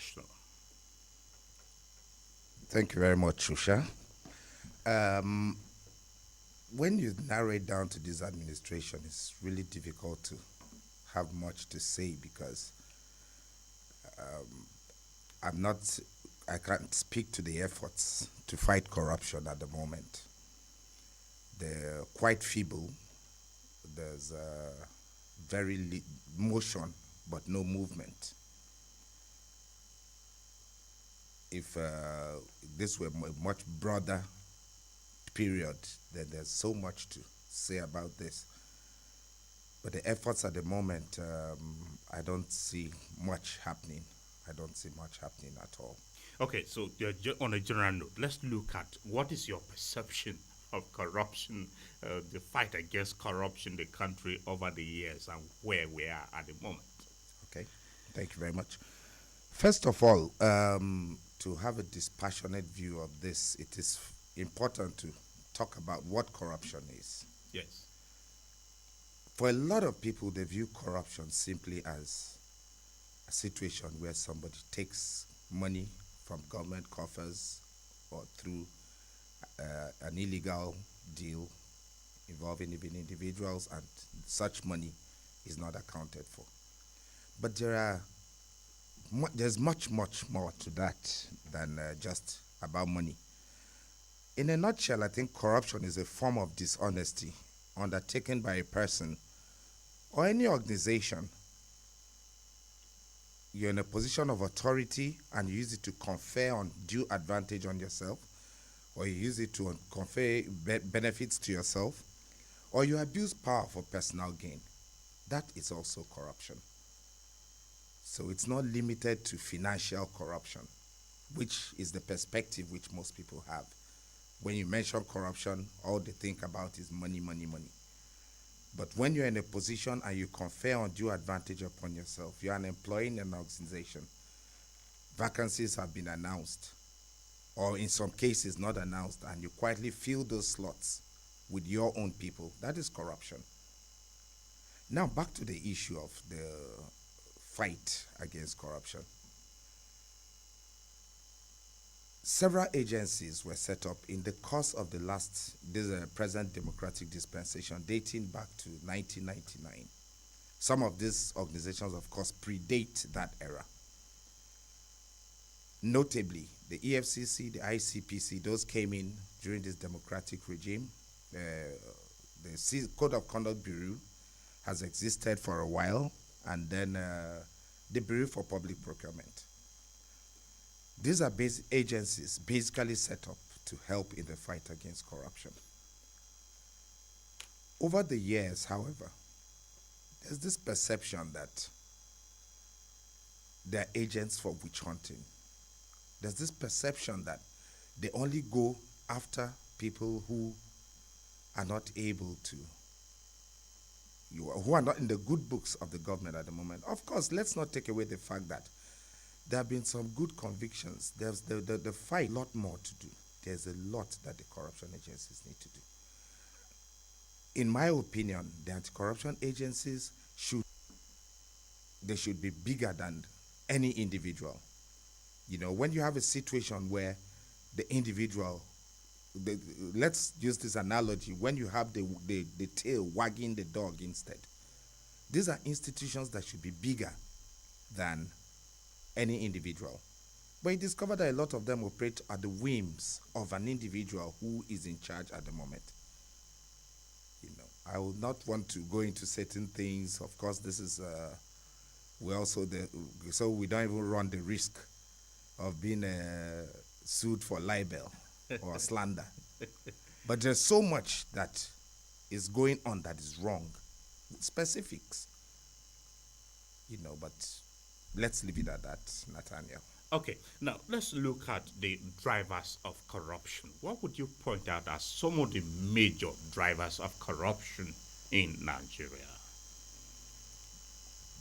international? Thank you very much, Shusha. Um, when you narrow it down to this administration, it's really difficult to have much to say because I'm not, I can't speak to the efforts to fight corruption at the moment. They're quite feeble. There's very motion, but no movement. If this were a much broader period, then there's so much to say about this. But the efforts at the moment, I don't see much happening. I don't see much happening at all. Okay, so on a general note, let's look at what is your perception of corruption, the fight against corruption in the country over the years, and where we are at the moment. Okay, thank you very much. First of all, to have a dispassionate view of this, it is important to talk about what corruption is. Yes. For a lot of people, they view corruption simply as a situation where somebody takes money from government coffers or through an illegal deal involving even individuals, and such money is not accounted for. But there's much, much more to that than just about money. In a nutshell, I think corruption is a form of dishonesty undertaken by a person or any organization. You're in a position of authority and you use it to confer undue advantage on yourself, or you use it to confer benefits to yourself, or you abuse power for personal gain. That is also corruption. So it's not limited to financial corruption, which is the perspective which most people have. When you mention corruption, all they think about is money, money, money. But when you're in a position and you confer undue advantage upon yourself, you're an employee in an organization, vacancies have been announced, or in some cases not announced, and you quietly fill those slots with your own people, that is corruption. Now back to the issue of the fight against corruption. Several agencies were set up in the course of this present democratic dispensation dating back to 1999. Some of these organizations, of course, predate that era. Notably, the EFCC, the ICPC, those came in during this democratic regime. The Code of Conduct Bureau has existed for a while, and then the Bureau for Public Procurement. These are agencies basically set up to help in the fight against corruption. Over the years, however, there's this perception that they're agents for witch hunting. There's this perception that they only go after people who are not able to, who are not in the good books of the government at the moment. Of course, let's not take away the fact that there have been some good convictions. There's the fight, a lot more to do. There's a lot that the corruption agencies need to do. In my opinion, the anti-corruption agencies should be bigger than any individual. You know, when you have a situation where the individual, let's use this analogy, when you have the tail wagging the dog instead. These are institutions that should be bigger than any individual. But you discover that a lot of them operate at the whims of an individual who is in charge at the moment. You know, I would not want to go into certain things. Of course, this is so we don't even run the risk of being sued for libel or slander. But there's so much that is going on that is wrong. Specifics. You know, but let's leave it at that, Nathaniel. Okay, now let's look at the drivers of corruption. What would you point out as some of the major drivers of corruption in Nigeria?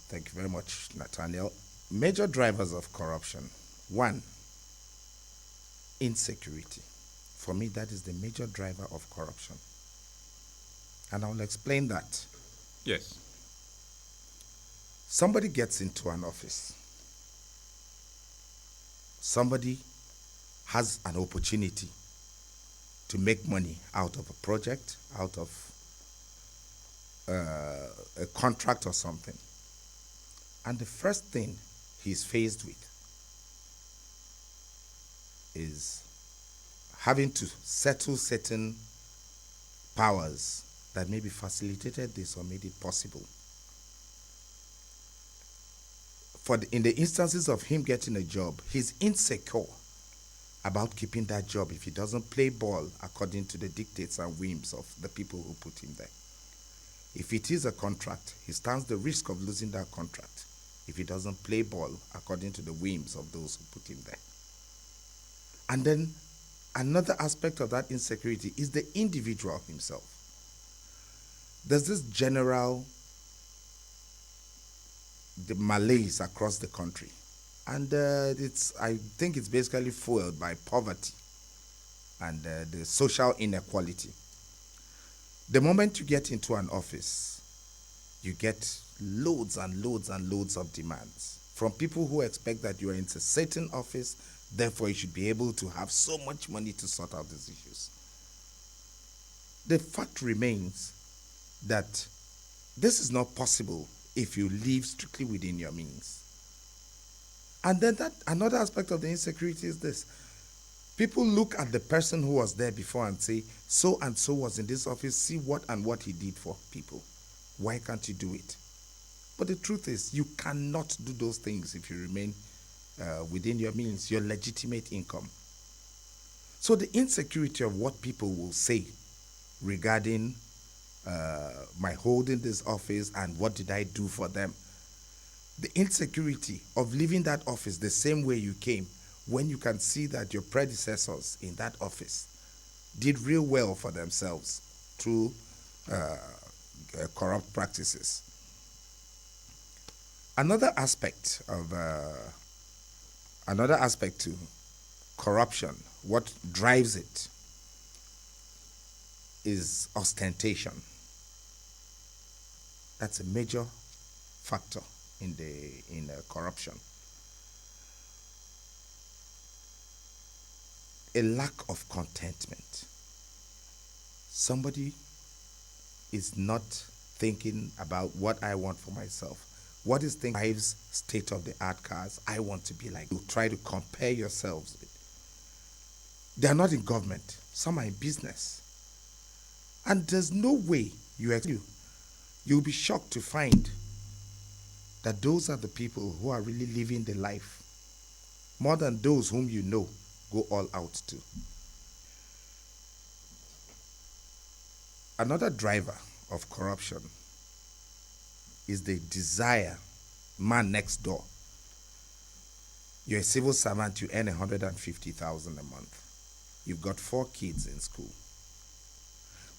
Thank you very much, Nathaniel. Major drivers of corruption. One, insecurity. For me, that is the major driver of corruption. And I'll explain that. Yes. Somebody gets into an office. somebody has an opportunity to make money out of a project, out of a contract or something. And the first thing he's faced with is having to settle certain powers that maybe facilitated this or made it possible. In the instances of him getting a job, he's insecure about keeping that job if he doesn't play ball according to the dictates and whims of the people who put him there. If it is a contract, he stands the risk of losing that contract if he doesn't play ball according to the whims of those who put him there. And then another aspect of that insecurity is the individual himself. There's this general malaise across the country, and I think it's basically fueled by poverty and the social inequality. The moment you get into an office, you get loads and loads and loads of demands from people who expect that you are in a certain office, therefore you should be able to have so much money to sort out these issues. The fact remains that this is not possible if you live strictly within your means. And then another aspect of the insecurity is this. People look at the person who was there before and say, so and so was in this office, see what and what he did for people. Why can't you do it? But the truth is, you cannot do those things if you remain within your means, your legitimate income. So the insecurity of what people will say regarding my holding this office and what did I do for them, the insecurity of leaving that office the same way you came, when you can see that your predecessors in that office did real well for themselves through corrupt practices. Another aspect to corruption, what drives it, is ostentation. That's a major factor in corruption. A lack of contentment. Somebody is not thinking about what I want for myself. What is the drives state-of-the-art cars? I want to be like. You try to compare yourselves with. They are not in government. Some are in business. And there's no way you'll be shocked to find that those are the people who are really living the life more than those whom you know go all out to. Another driver of corruption is the desire, man next door. You're a civil servant, you earn 150,000 a month. You've got 4 kids in school.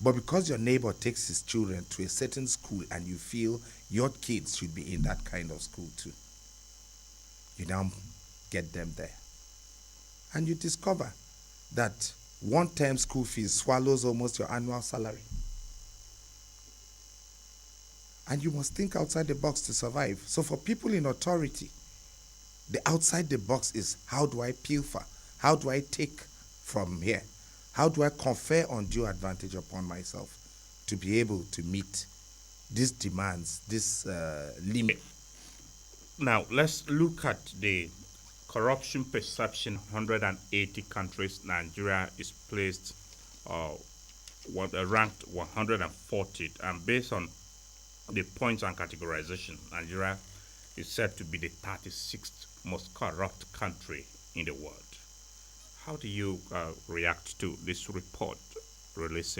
But because your neighbor takes his children to a certain school and you feel your kids should be in that kind of school too, you now get them there. And you discover that one-term school fees swallows almost your annual salary. And you must think outside the box to survive. So for people in authority, the outside the box is, how do I pilfer? How do I take from here? How do I confer undue advantage upon myself to be able to meet these demands, this limit? Now, let's look at the corruption perception. 180 countries. Nigeria is placed ranked 140th, and based on the points and categorization, Nigeria is said to be the 36th most corrupt country in the world. How do you react to this report released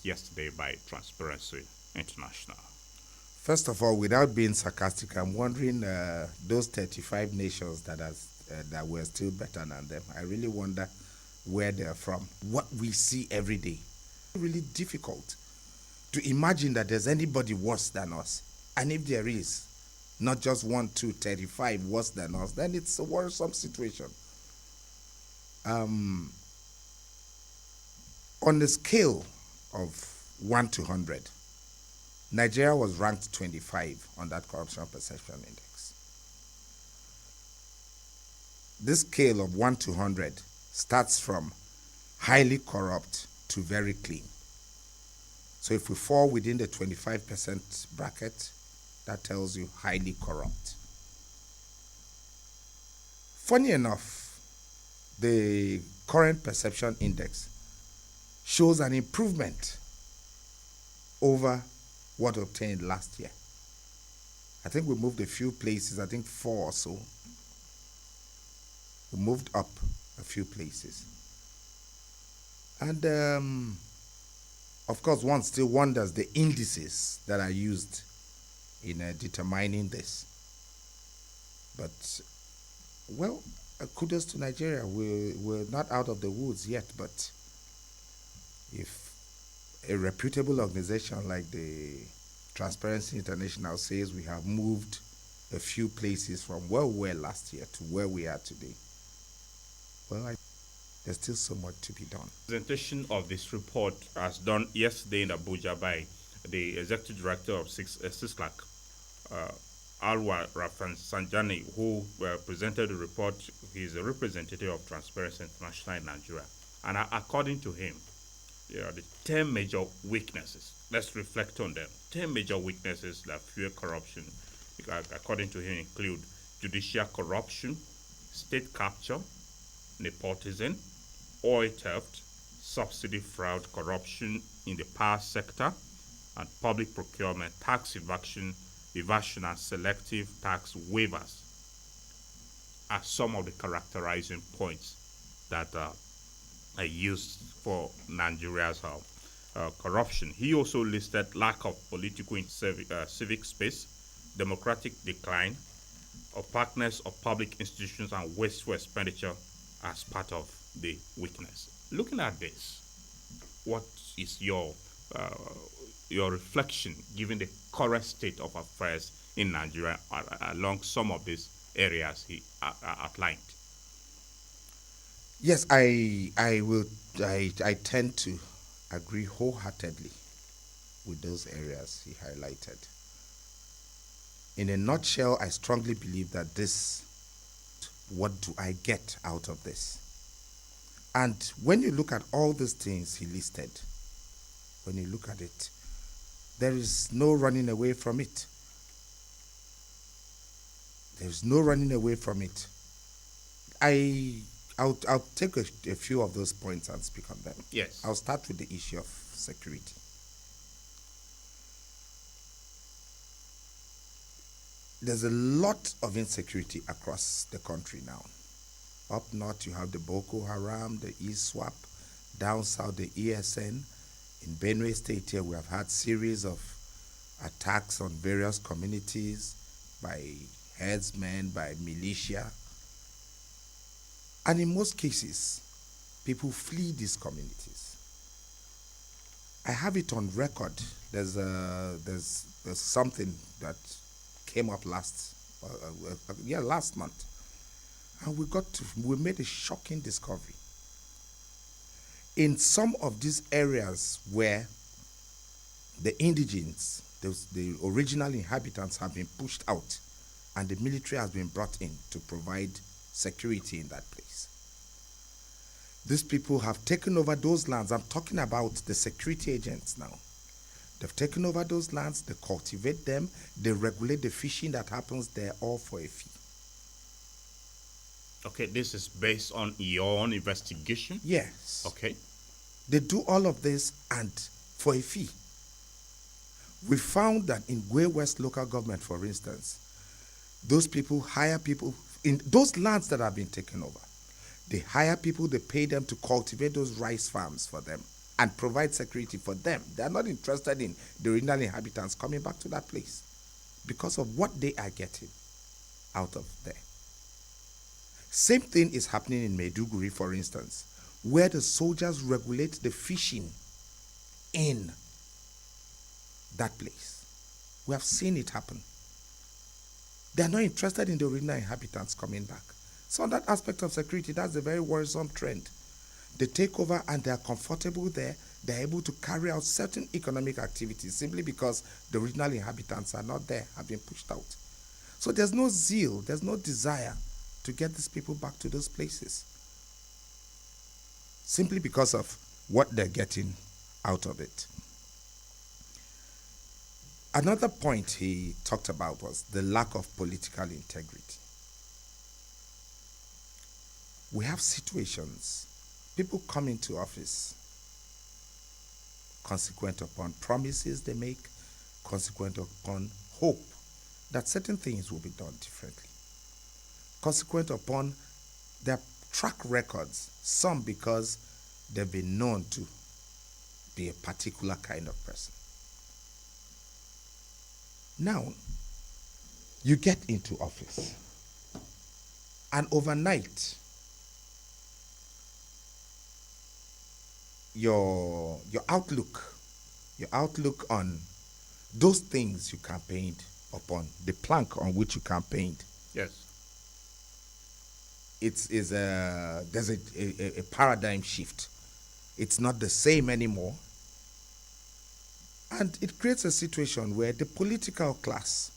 yesterday by Transparency International? First of all, without being sarcastic, I'm wondering those 35 nations that were still better than them. I really wonder where they're from. What we see every day, really difficult to imagine that there's anybody worse than us. And if there is, not just 1, 2, 35 worse than us, then it's a worrisome situation. On the scale of 1 to 100, Nigeria was ranked 25 on that corruption perception index. this scale of 1 to 100 starts from highly corrupt to very clean. So if we fall within the 25% bracket, that tells you highly corrupt. Funny enough, the current perception index shows an improvement over what obtained last year. I think we moved a few places, I think 4 or so. We moved up a few places. And of course, one still wonders the indices that are used in determining this. But, well, kudos to Nigeria. We're not out of the woods yet, but if a reputable organization like the Transparency International says we have moved a few places from where we were last year to where we are today, well, there's still so much to be done. Presentation of this report as done yesterday in Abuja by the executive director of CISLAC, Alwa Rafan Sanjani, who presented the report. He's a representative of Transparency International in Nigeria. And according to him, there are the 10 major weaknesses. Let's reflect on them. 10 major weaknesses that fuel corruption, according to him, include judicial corruption, state capture, nepotism, oil theft, subsidy fraud, corruption in the power sector, and public procurement, tax evasion, and selective tax waivers are some of the characterizing points that are used for Nigeria's corruption. He also listed lack of political civic space, democratic decline, opaqueness of public institutions, and wasteful expenditure as part of the weakness. Looking at this, what is your reflection given the current state of affairs in Nigeria along some of these areas he outlined? Yes, I tend to agree wholeheartedly with those areas he highlighted. In a nutshell, I strongly believe that what do I get out of this? And when you look at all these things he listed, when you look at it, there is no running away from it. There's no running away from it. I'll take a few of those points and speak on them. Yes. I'll start with the issue of security. There's a lot of insecurity across the country now. Up north, you have the Boko Haram, the ISWAP. Down south, the ESN. In Benue State here, we have had series of attacks on various communities by herdsmen, by militia. And in most cases, people flee these communities. I have it on record. There's something that came up last month, and we made a shocking discovery. In some of these areas where the indigenes, the original inhabitants, have been pushed out, and the military has been brought in to provide security in that place. These people have taken over those lands. I'm talking about the security agents now. They've taken over those lands, they cultivate them, they regulate the fishing that happens there, all for a fee. Okay, this is based on your own investigation? Yes. Okay. They do all of this and for a fee. We found that in Gwe West local government, for instance, those people hire people in those lands that have been taken over. They hire people, they pay them to cultivate those rice farms for them and provide security for them. They are not interested in the original inhabitants coming back to that place because of what they are getting out of there. Same thing is happening in Maiduguri, for instance, where the soldiers regulate the fishing in that place. We have seen it happen. They are not interested in the original inhabitants coming back. So on that aspect of security, that's a very worrisome trend. They take over and they are comfortable there. They are able to carry out certain economic activities simply because the original inhabitants are not there, have been pushed out. So there's no zeal, there's no desire to get these people back to those places, simply because of what they're getting out of it. Another point he talked about was the lack of political integrity. We have situations, people come into office consequent upon promises they make, consequent upon hope that certain things will be done differently, consequent upon their track records, some because they've been known to be a particular kind of person. Now, you get into office, and overnight, your outlook on those things you campaigned upon, the plank on which you campaigned, Yes. there's a paradigm shift. It's not the same anymore. And it creates a situation where the political class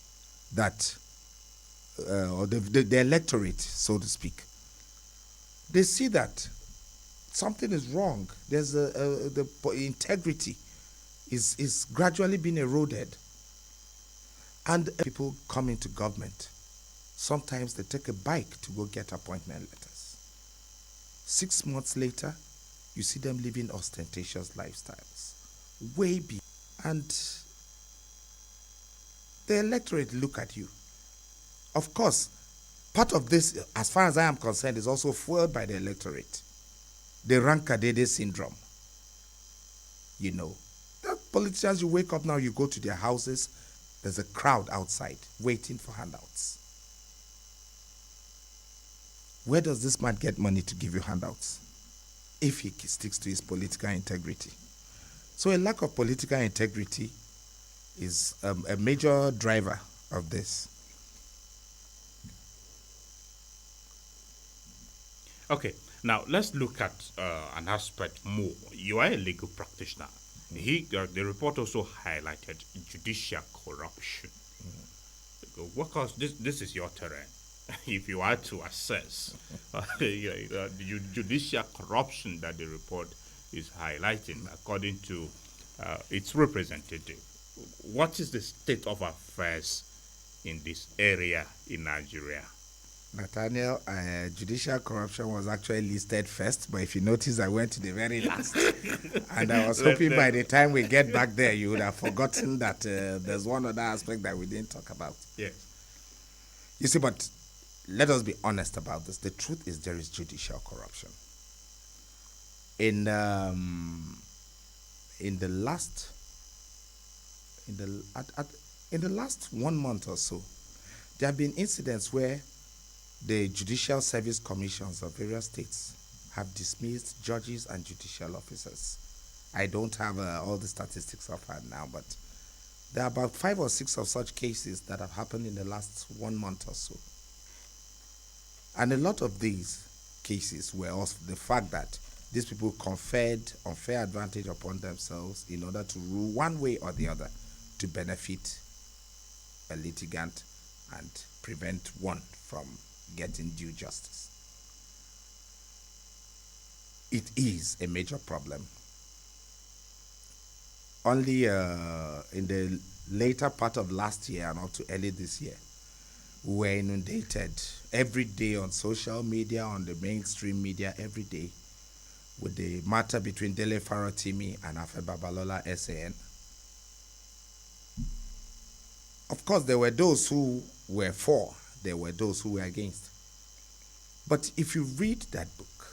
that, or the electorate, so to speak, they see that something is wrong. There's the integrity is gradually being eroded. And people come into government. Sometimes they take a bike to go get appointment letters. 6 months later, you see them living ostentatious lifestyles. Way beyond. And the electorate look at you. Of course, part of this, as far as I am concerned, is also fueled by the electorate. The Rankadede syndrome. You know, the politicians, you wake up now, you go to their houses, there's a crowd outside waiting for handouts. Where does this man get money to give you handouts? If he sticks to his political integrity. So a lack of political integrity is a major driver of this. Okay, now let's look at an aspect more. You are a legal practitioner. The report also highlighted judicial corruption. Because this is your terrain. If you are to assess the judicial corruption that the report is highlighting, according to its representative, what is the state of affairs in this area in Nigeria? Nathaniel, judicial corruption was actually listed first, but if you notice, I went to the very last. And I was hoping by the time we get back there, you would have forgotten that there's one other aspect that we didn't talk about. Yes. You see, but let us be honest about this. The truth is there is judicial corruption. In the last 1 month or so, there have been incidents where the judicial service commissions of various states have dismissed judges and judicial officers. I don't have all the statistics offhand now, but there are about 5 or 6 of such cases that have happened in the last 1 month or so. And a lot of these cases were also the fact that these people conferred unfair advantage upon themselves in order to rule one way or the other to benefit a litigant and prevent one from getting due justice. It is a major problem. Only in the later part of last year and up to early this year, we were inundated every day on social media, on the mainstream media, every day, with the matter between Dele Farotimi and Afe Babalola SAN. Of course, there were those who were for, there were those who were against. But if you read that book,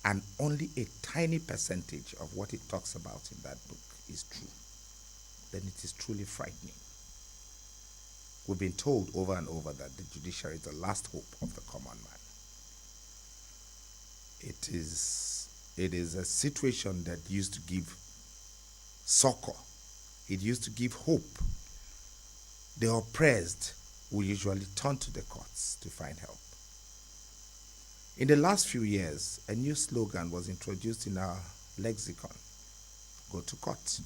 and only a tiny percentage of what it talks about in that book is true, then it is truly frightening. We've been told over and over that the judiciary is the last hope of the common man. It is a situation that used to give succor. It used to give hope. The oppressed will usually turn to the courts to find help. In the last few years, a new slogan was introduced in our lexicon: go to court.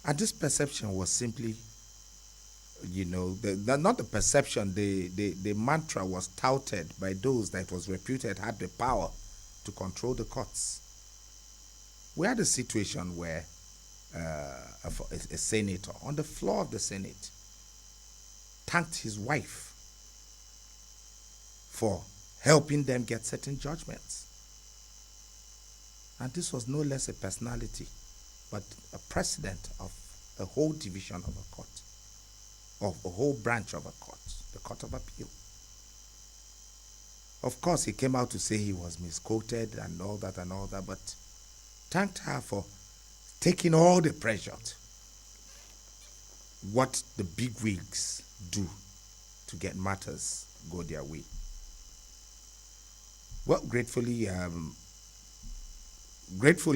And this perception was simply not the perception, the mantra was touted by those that was reputed had the power to control the courts. We had a situation where a senator on the floor of the Senate thanked his wife for helping them get certain judgments. And this was no less a personality, but a president of a whole division of a court, of a whole branch of a court, the Court of Appeal. Of course, he came out to say he was misquoted and all that, but thanked her for taking all the pressure. What the big wigs do to get matters go their way. Well, gratefully,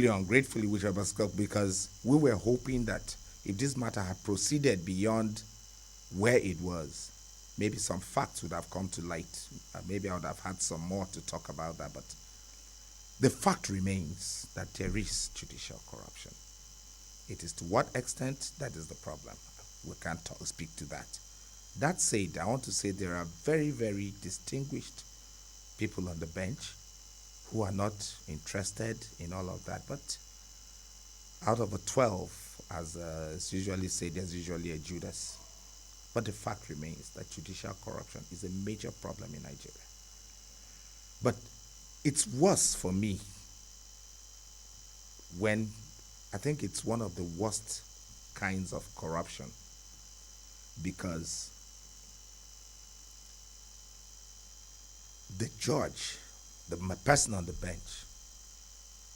ungratefully, whichever scope, because we were hoping that if this matter had proceeded beyond where it was, maybe some facts would have come to light. Maybe I would have had some more to talk about that, but the fact remains that there is judicial corruption. It is to what extent, that is the problem. We can't speak to that. That said, I want to say there are very, very distinguished people on the bench who are not interested in all of that. But out of the 12, as is usually said, there's usually a Judas. But the fact remains that judicial corruption is a major problem in Nigeria. But it's worse for me when I think it's one of the worst kinds of corruption, because the judge, the person on the bench,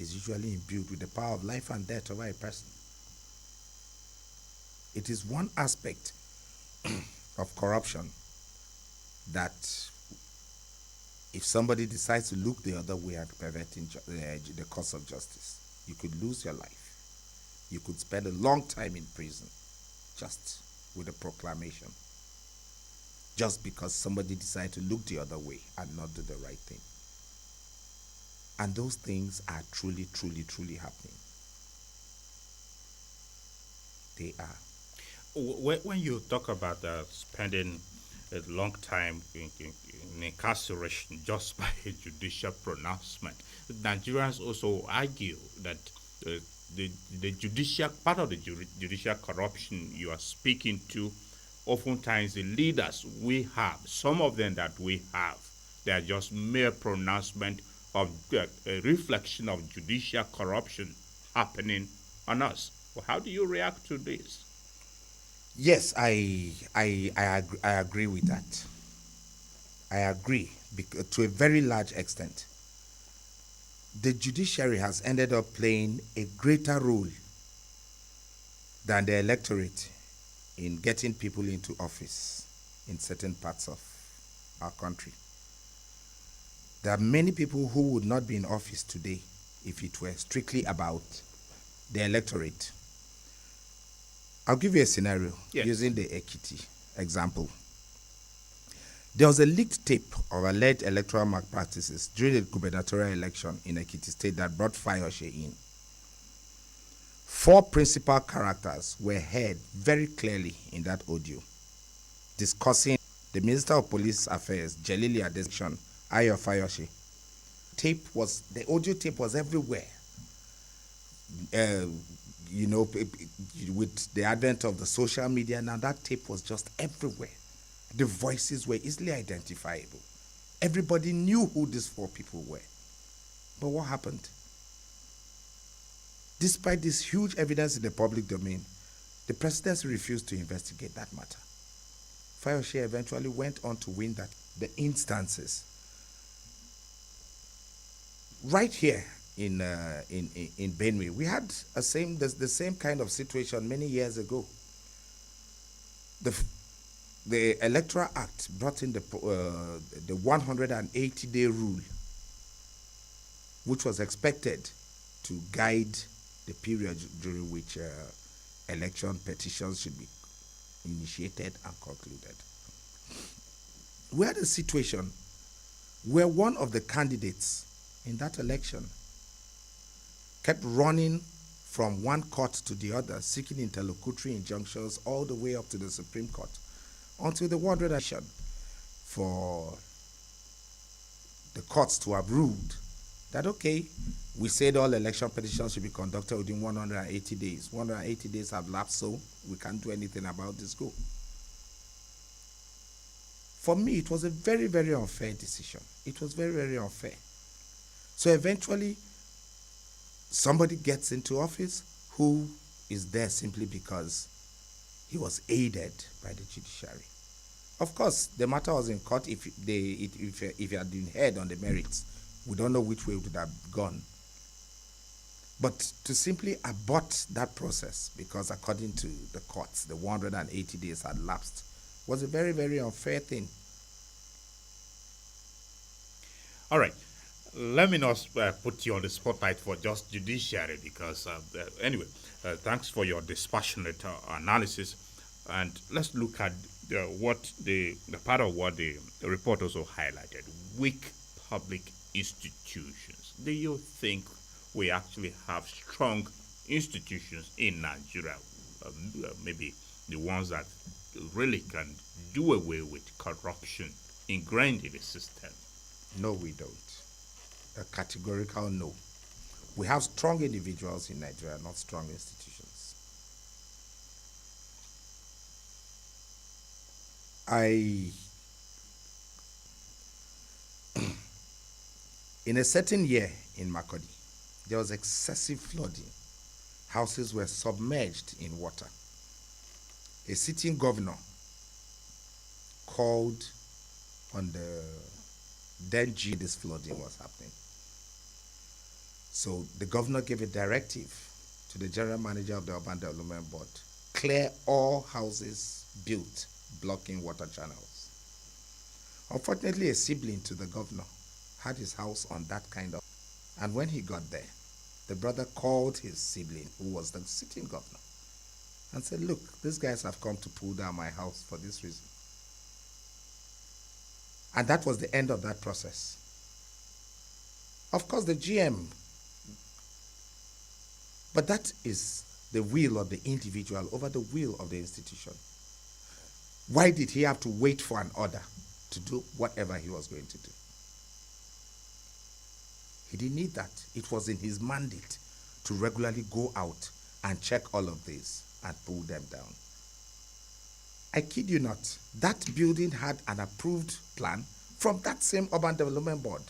is usually imbued with the power of life and death over a person. It is one aspect of corruption that if somebody decides to look the other way at perverting the course of justice, you could lose your life. You could spend a long time in prison just with a proclamation, just because somebody decided to look the other way and not do the right thing. And those things are truly, truly, truly happening. They are. When you talk about spending a long time in incarceration just by a judicial pronouncement, Nigerians also argue that the judicial part of the judicial corruption you are speaking to, oftentimes the leaders we have, some of them that we have, they are just mere pronouncement of a reflection of judicial corruption happening on us. Well, how do you react to this? Yes, I agree with that. I agree to a very large extent. The judiciary has ended up playing a greater role than the electorate in getting people into office in certain parts of our country. There are many people who would not be in office today if it were strictly about the electorate. I'll give you a scenario using the Ekiti example. There was a leaked tape of alleged electoral malpractices during the gubernatorial election in Ekiti State that brought Fayose in. 4 principal characters were heard very clearly in that audio discussing the Minister of Police Affairs, Jelili Adesection, Ayo Fayose. The audio tape was everywhere. With the advent of the social media now, that tape was just everywhere. The voices were easily identifiable. Everybody knew who these 4 people were. But what happened? Despite this huge evidence in the public domain, the presidency refused to investigate that matter. Fayose eventually went on to win that. The instances right here in Benue, we had the same kind of situation many years ago. The Electoral Act brought in the 180-day rule, which was expected to guide the period during which election petitions should be initiated and concluded. We had a situation where one of the candidates in that election kept running from one court to the other, seeking interlocutory injunctions all the way up to the Supreme Court. until the 100 for the courts to have ruled that, okay, we said all election petitions should be conducted within 180 days. 180 days have lapsed, so we can't do anything about this. Go. For me, it was a very, very unfair decision. It was very, very unfair. So eventually, somebody gets into office who is there simply because he was aided by the judiciary. Of course, the matter was in court. If it had been heard on the merits, we don't know which way it would have gone. But to simply abort that process, because according to the courts, the 180 days had lapsed, was a very, very unfair thing. All right. Let me not put you on the spotlight for just judiciary because, anyway, thanks for your dispassionate analysis. And let's look at what the part of what the report also highlighted: weak public institutions. Do you think we actually have strong institutions in Nigeria? Maybe the ones that really can do away with corruption ingrained in the system. No, we don't. A categorical no. We have strong individuals in Nigeria, not strong institutions. In a certain year in Makodi, there was excessive flooding. Houses were submerged in water. A sitting governor called on the then this flooding was happening. So the governor gave a directive to the general manager of the Urban Development Board: clear all houses built blocking water channels. Unfortunately, a sibling to the governor had his house on that kind of, and when he got there, the brother called his sibling, who was the sitting governor, and said, look, these guys have come to pull down my house for this reason. And that was the end of that process. Of course, the GM, but that is the will of the individual over the will of the institution. Why did he have to wait for an order to do whatever he was going to do? He didn't need that. It was in his mandate to regularly go out and check all of these and pull them down. I kid you not, that building had an approved plan from that same Urban Development Board.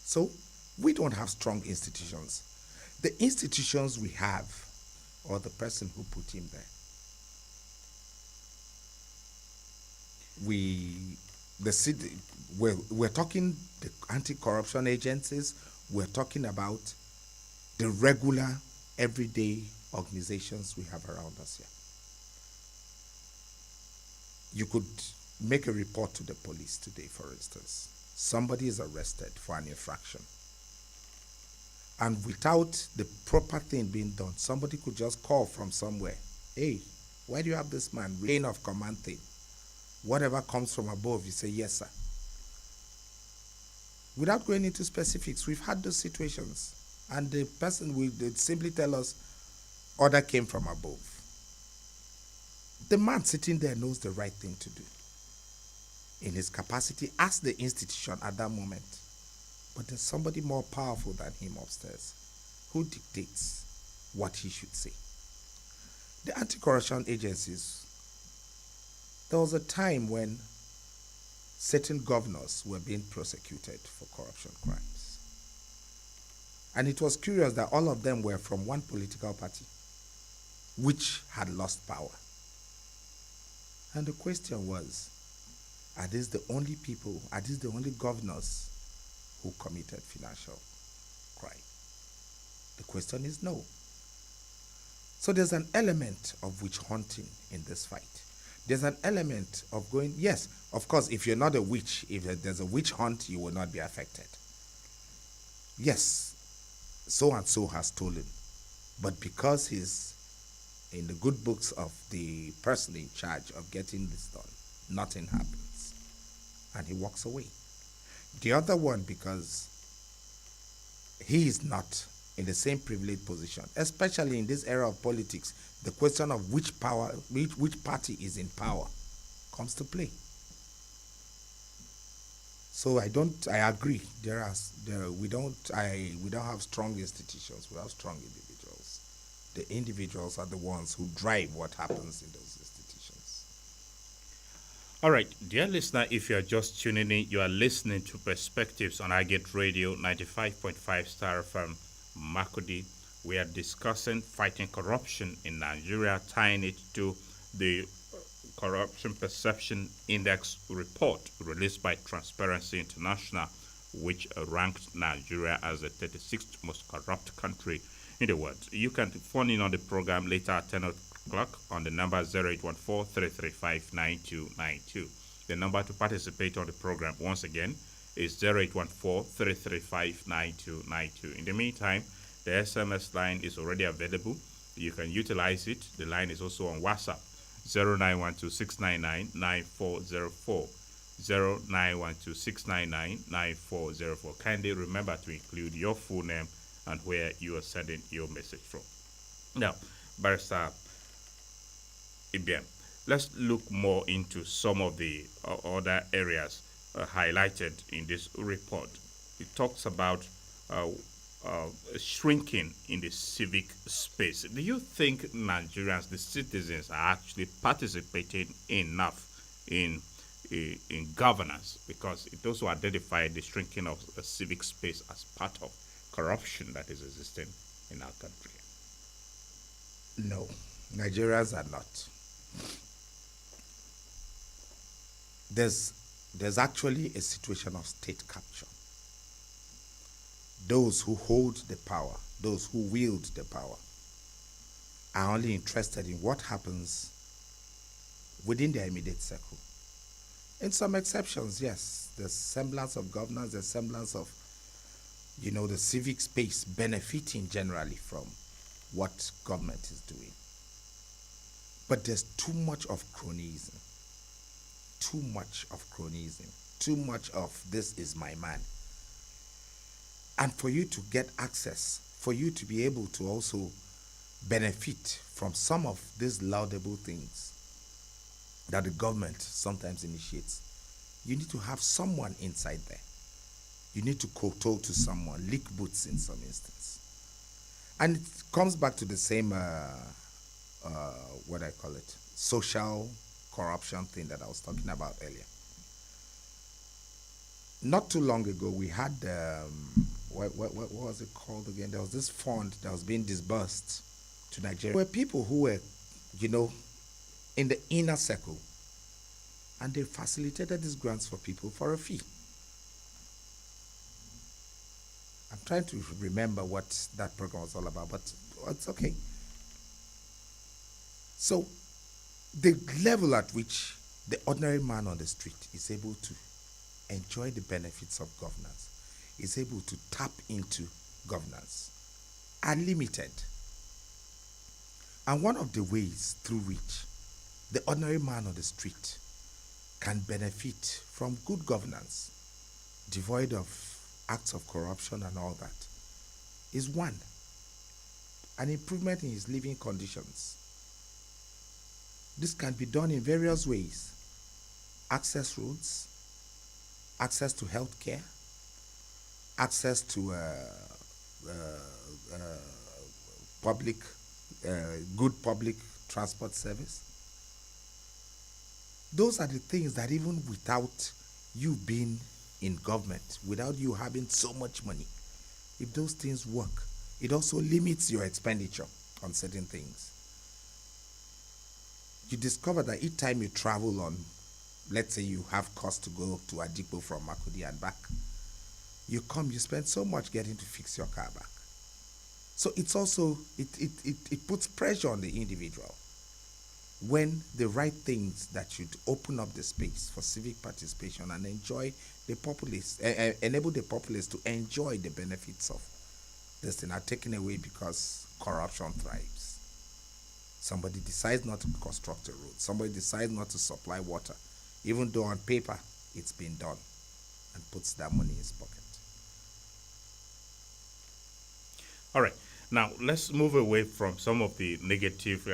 So we don't have strong institutions. The institutions we have, or the person who put him there, we're talking the anti-corruption agencies, we're talking about the regular, everyday organizations we have around us here. You could make a report to the police today, for instance. Somebody is arrested for an infraction. And without the proper thing being done, somebody could just call from somewhere. Hey, why do you have this man? Chain of command thing. Whatever comes from above, you say, yes, sir. Without going into specifics, we've had those situations. And the person will simply tell us, order came from above. The man sitting there knows the right thing to do in his capacity as the institution at that moment. But there's somebody more powerful than him upstairs who dictates what he should say. The anti-corruption agencies, there was a time when certain governors were being prosecuted for corruption crimes. And it was curious that all of them were from one political party, which had lost power. And the question was, are these the only people, are these the only governors who committed financial crime? The question is no. So there's an element of witch hunting in this fight. There's an element of going, yes, of course, if you're not a witch, if there's a witch hunt, you will not be affected. Yes, so and so has stolen, but because he's in the good books of the person in charge of getting this done, nothing happens. And he walks away. The other one, because he is not in the same privileged position, especially in this era of politics. The question of which party is in power comes to play. So I agree. We don't have strong institutions. We have strong individuals. The individuals are the ones who drive what happens in those institutions. All right, dear listener, if you are just tuning in, you are listening to Perspectives on Agate Radio 95.5 Star FM Makodi. We are discussing fighting corruption in Nigeria, tying it to the Corruption Perception Index report released by Transparency International, which ranked Nigeria as the 36th most corrupt country in the world. You can phone in on the program later at 10 o'clock on the number 0814-335-9292. The number to participate on the program, once again, is 0814-335-9292. In the meantime, the SMS line is already available. You can utilize it. The line is also on WhatsApp. 0912-699-9404. 0912-699-9404. Kindly remember to include your full name and where you are sending your message from. Now, Barrister Ibiem, let's look more into some of the other areas highlighted in this report. It talks about shrinking in the civic space. Do you think Nigerians, the citizens, are actually participating enough in governance? Because it also identified the shrinking of a civic space as part of corruption that is existing in our country. No, Nigerians are not. There's actually a situation of state capture. Those who hold the power, those who wield the power, are only interested in what happens within their immediate circle. In some exceptions, yes, there's semblance of governance, there's semblance of, the civic space benefiting generally from what government is doing. But there's too much of cronyism, too much of this is my man. And for you to get access, for you to be able to also benefit from some of these laudable things that the government sometimes initiates, you need to have someone inside there. You need to kowtow to someone, lick boots in some instance. And it comes back to the same, social corruption thing that I was talking about earlier. Not too long ago, we had, what was it called again? There was this fund that was being disbursed to Nigeria. There were people who were, in the inner circle, and they facilitated these grants for people for a fee. I'm trying to remember what that program was all about, but it's okay. So, the level at which the ordinary man on the street is able to enjoy the benefits of governance, is able to tap into governance, are limited. And one of the ways through which the ordinary man on the street can benefit from good governance, devoid of acts of corruption and all that, is one, an improvement in his living conditions. This can be done in various ways. Access roads, access to health care, access to good public transport service. Those are the things that even without you being in government, without you having so much money, if those things work, it also limits your expenditure on certain things. You discover that each time you travel on, let's say you have cost to go to Adipo from Makudi and back, you spend so much getting to fix your car back. So it's also, it puts pressure on the individual when the right things that should open up the space for civic participation and enjoy the populace, enable the populace to enjoy the benefits of this thing are taken away because corruption thrives. Somebody decides not to construct a road. Somebody decides not to supply water, even though on paper it's been done, and puts that money in his pocket. All right. Now let's move away from some of the negative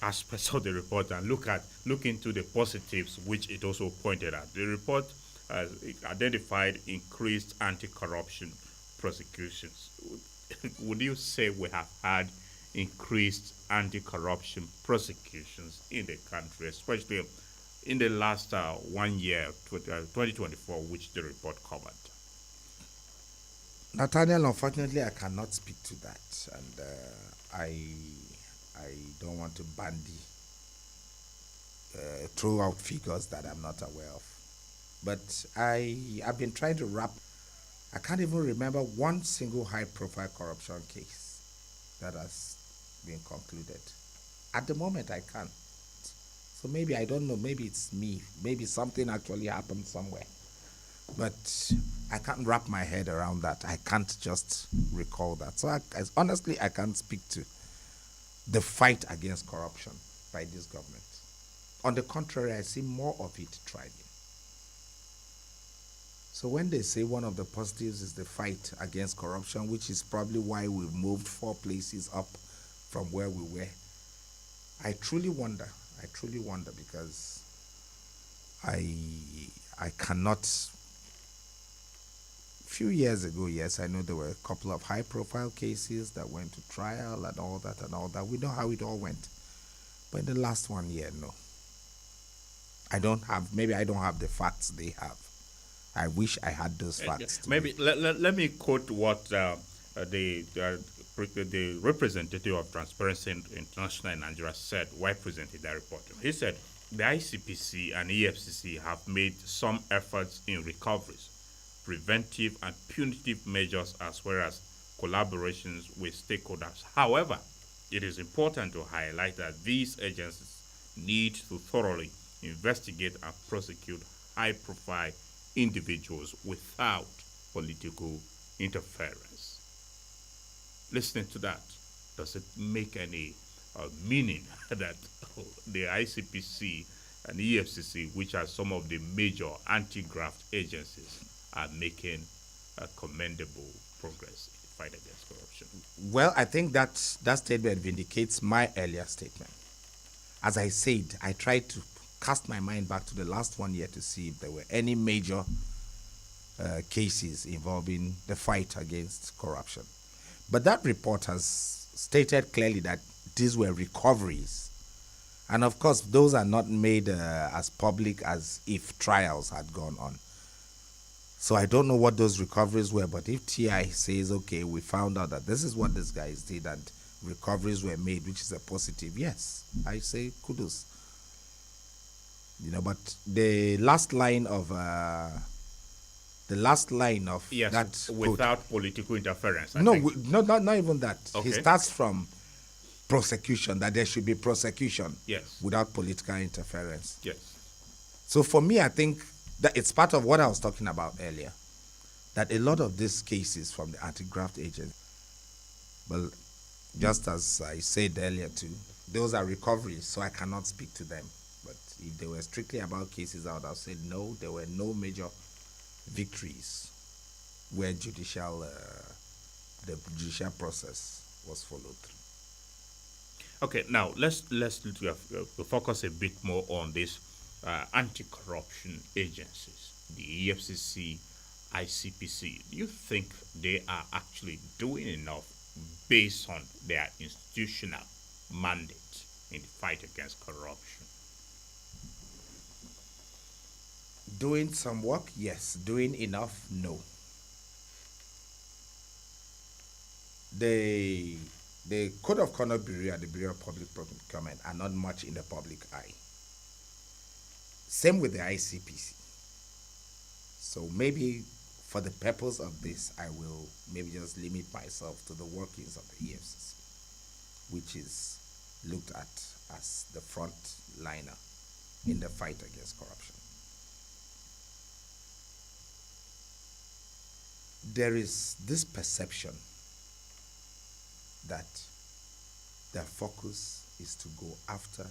aspects of the report and look into the positives, which it also pointed at. The report it identified increased anti-corruption prosecutions. Would you say we have had increased anti-corruption prosecutions in the country, especially in the last 1 year, 2024, which the report covered? Nathaniel, unfortunately, I cannot speak to that, and I don't want to bandy throw out figures that I'm not aware of. But I've been trying to wrap. I can't even remember one single high-profile corruption case that has been concluded. At the moment, I can't. So maybe I don't know. Maybe it's me. Maybe something actually happened somewhere. But I can't wrap my head around that. I can't just recall that. So honestly, I can't speak to the fight against corruption by this government. On the contrary, I see more of it thriving. So when they say one of the positives is the fight against corruption, which is probably why we've moved 4 places up from where we were, I truly wonder. I truly wonder because I cannot. Few years ago, yes, I know there were a couple of high-profile cases that went to trial and all that and all that. We know how it all went. But in the last 1 year, no. Maybe I don't have the facts they have. I wish I had those facts. Maybe let me quote what the representative of Transparency International in Nigeria said while presenting that report. He said the ICPC and EFCC have made some efforts in recoveries, preventive and punitive measures, as well as collaborations with stakeholders. However, it is important to highlight that these agencies need to thoroughly investigate and prosecute high-profile individuals without political interference. Listening to that, does it make any meaning that the ICPC and EFCC, which are some of the major anti-graft agencies, are making a commendable progress in the fight against corruption? Well, I think that statement vindicates my earlier statement. As I said, I tried to cast my mind back to the last 1 year to see if there were any major cases involving the fight against corruption. But that report has stated clearly that these were recoveries. And of course, those are not made as public as if trials had gone on. So I don't know what those recoveries were, but if TI says, okay, we found out that this is what this guys did and recoveries were made, which is a positive, yes, I say kudos. But the last line of yes, that without quote, political interference. not even that. Okay. He starts from prosecution, that there should be prosecution, yes, without political interference. yes. So for me, I think that it's part of what I was talking about earlier, that a lot of these cases from the anti-graft agents, well, just as I said earlier too, those are recoveries, so I cannot speak to them. But if they were strictly about cases, I would have said no, there were no major victories where the judicial process was followed through. Okay, now let's focus a bit more on these anti-corruption agencies, the EFCC, ICPC. Do you think they are actually doing enough based on their institutional mandate in the fight against corruption? Doing some work, yes. Doing enough, no. The Code of Conduct Bureau and the Bureau of Public Procurement are not much in the public eye. Same with the ICPC. So maybe for the purpose of this, I will maybe just limit myself to the workings of the EFCC, which is looked at as the front liner in the fight against corruption. There is this perception that their focus is to go after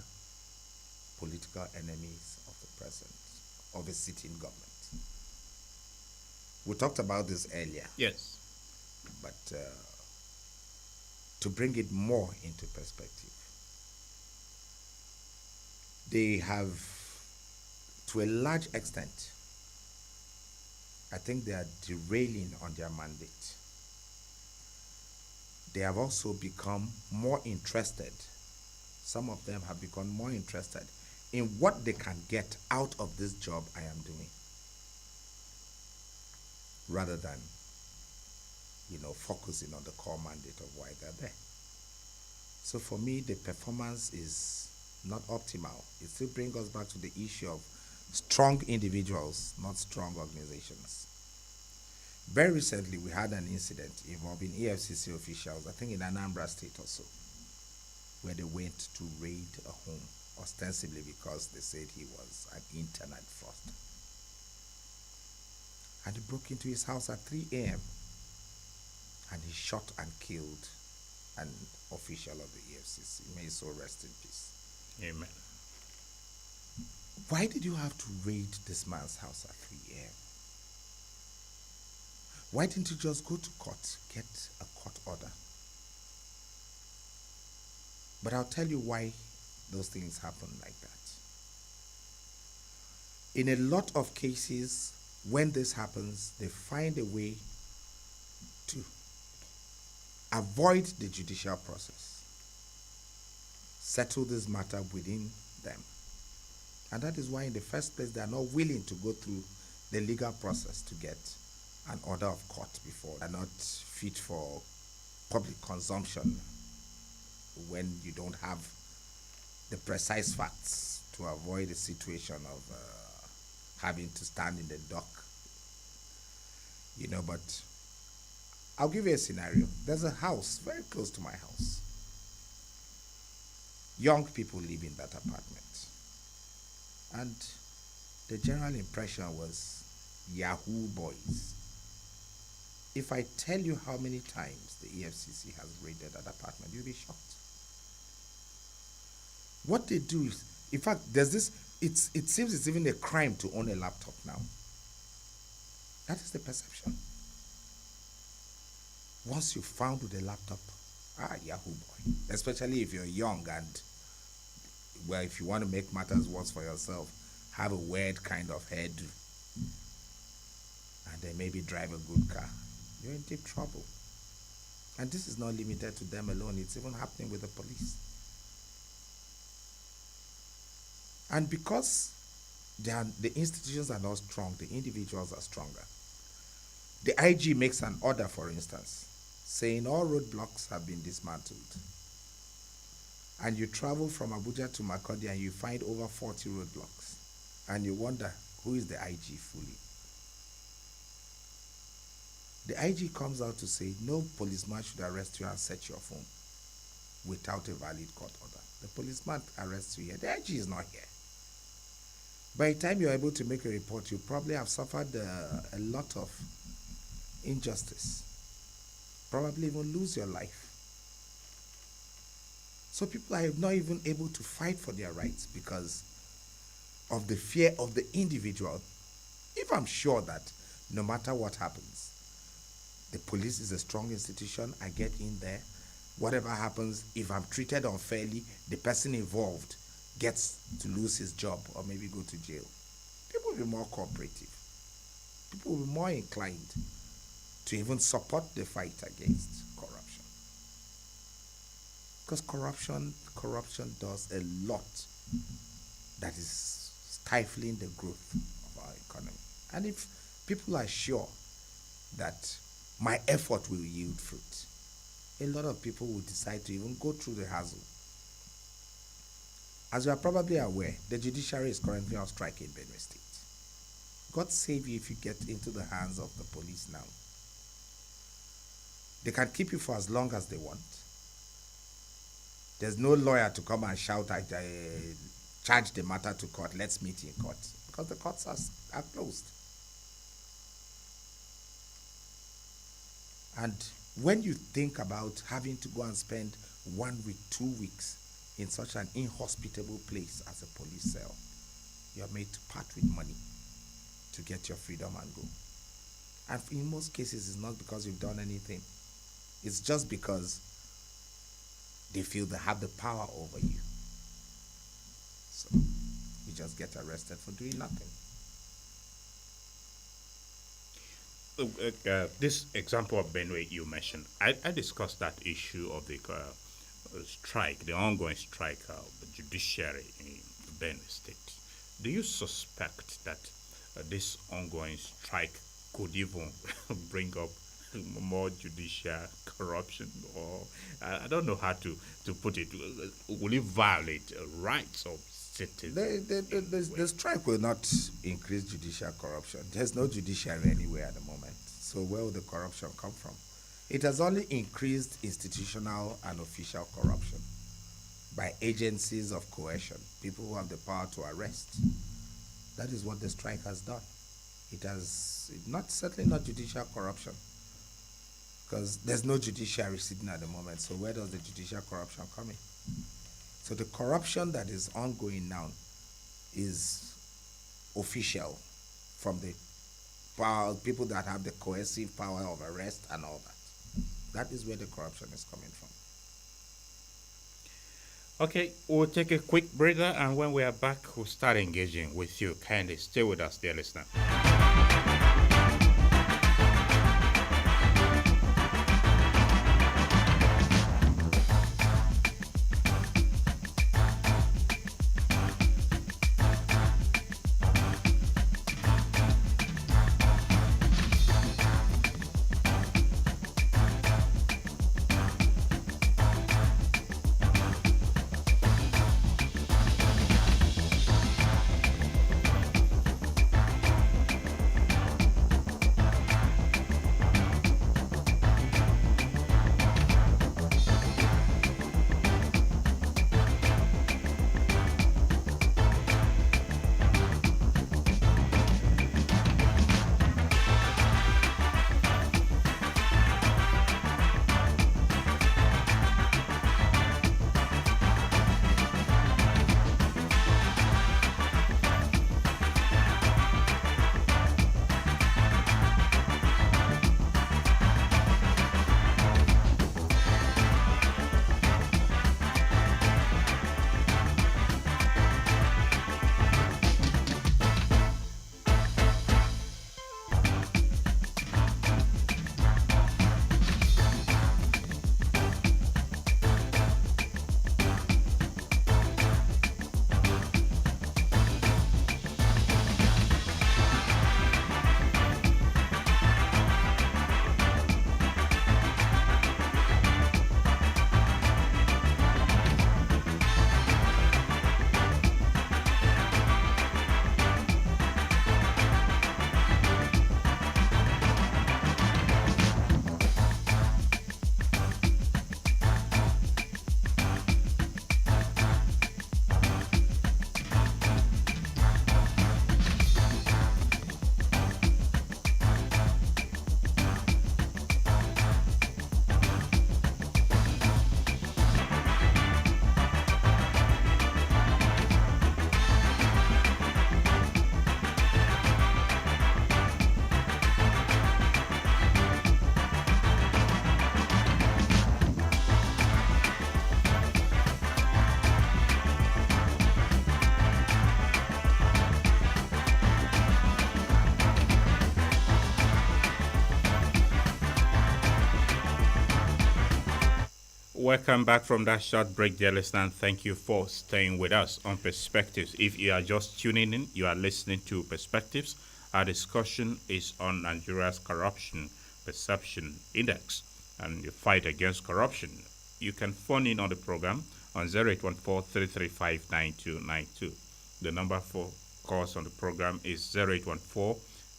political enemies of the president, of a sitting government. We talked about this earlier, Yes. but to bring it more into perspective. They have, to a large extent, I think they are derailing on their mandate. They have also become more interested. Some of them have become more interested in what they can get out of this job I am doing, rather than, focusing on the core mandate of why they're there. So for me, the performance is not optimal. It still brings us back to the issue of strong individuals, not strong organizations. Very recently, we had an incident involving EFCC officials, I think in Anambra State also, where they went to raid a home, ostensibly because they said he was an internet fraudster. And he broke into his house at 3 a.m. and he shot and killed an official of the EFCC. May his soul rest in peace. Amen. Why did you have to raid this man's house at 3 a.m.? Why didn't you just go to court, get a court order? But I'll tell you why those things happen like that. In a lot of cases, when this happens, they find a way to avoid the judicial process, settle this matter within them. And that is why in the first place they are not willing to go through the legal process to get an order of court before. They are not fit for public consumption when you don't have the precise facts, to avoid a situation of having to stand in the dock. But I'll give you a scenario. There's a house very close to my house. Young people live in that apartment. And the general impression was Yahoo boys. If I tell you how many times the EFCC has raided that apartment, you'll be shocked. What they do is, in fact, there's this, it seems it's even a crime to own a laptop now. That is the perception. Once you're found with a laptop, Yahoo boy. Especially if you're young and, well, if you want to make matters worse for yourself, have a weird kind of head, and then maybe drive a good car, you're in deep trouble. And this is not limited to them alone. It's even happening with the police. And because the institutions are not strong, the individuals are stronger. The IG makes an order, for instance, saying all roadblocks have been dismantled. And you travel from Abuja to Makurdi and you find over 40 roadblocks. And you wonder, who is the IG fully? The IG comes out to say, no policeman should arrest you and search your phone without a valid court order. The policeman arrests you here. The IG is not here. By the time you're able to make a report, you probably have suffered a lot of injustice. Probably even lose your life. So people are not even able to fight for their rights because of the fear of the individual. If I'm sure that no matter what happens, the police is a strong institution, I get in there, whatever happens, if I'm treated unfairly, the person involved gets to lose his job or maybe go to jail. People will be more cooperative. People will be more inclined to even support the fight against corruption. Because corruption does a lot that is stifling the growth of our economy. And if people are sure that my effort will yield fruit, a lot of people will decide to even go through the hassle. As you are probably aware, the judiciary is currently on strike in Benue State. God save you if you get into the hands of the police now. They can keep you for as long as they want. There's no lawyer to come and shout, charge the matter to court, let's meet in court. Because the courts are closed. And when you think about having to go and spend 1 week, 2 weeks in such an inhospitable place as a police cell, you're made to part with money to get your freedom and go. And in most cases, it's not because you've done anything. It's just because They feel they have the power over you. So you just get arrested for doing nothing. This example of Benue you mentioned, I discussed that issue of the strike, the ongoing strike of the judiciary in Benue State. Do you suspect that this ongoing strike could even bring up more judicial corruption? Or I don't know how to put it. Will it violate rights of citizens? The strike will not increase judicial corruption. There's no judiciary anywhere at the moment. So where will the corruption come from? It has only increased institutional and official corruption by agencies of coercion, people who have the power to arrest. That is what the strike has done. It has not certainly not judicial corruption, because there's no judiciary sitting at the moment. So where does the judicial corruption come in? So the corruption that is ongoing now is official, from the power, people that have the coercive power of arrest and all that. That is where the corruption is coming from. Okay, we'll take a quick breather, and when we are back, we'll start engaging with you. Kindly stay with us, dear listener. Welcome back from that short break, dear listener. Thank you for staying with us on Perspectives. If you are just tuning in, you are listening to Perspectives. Our discussion is on Nigeria's Corruption Perception Index and the fight against corruption. You can phone in on the program on 0814-335-9292. The number for calls on the program is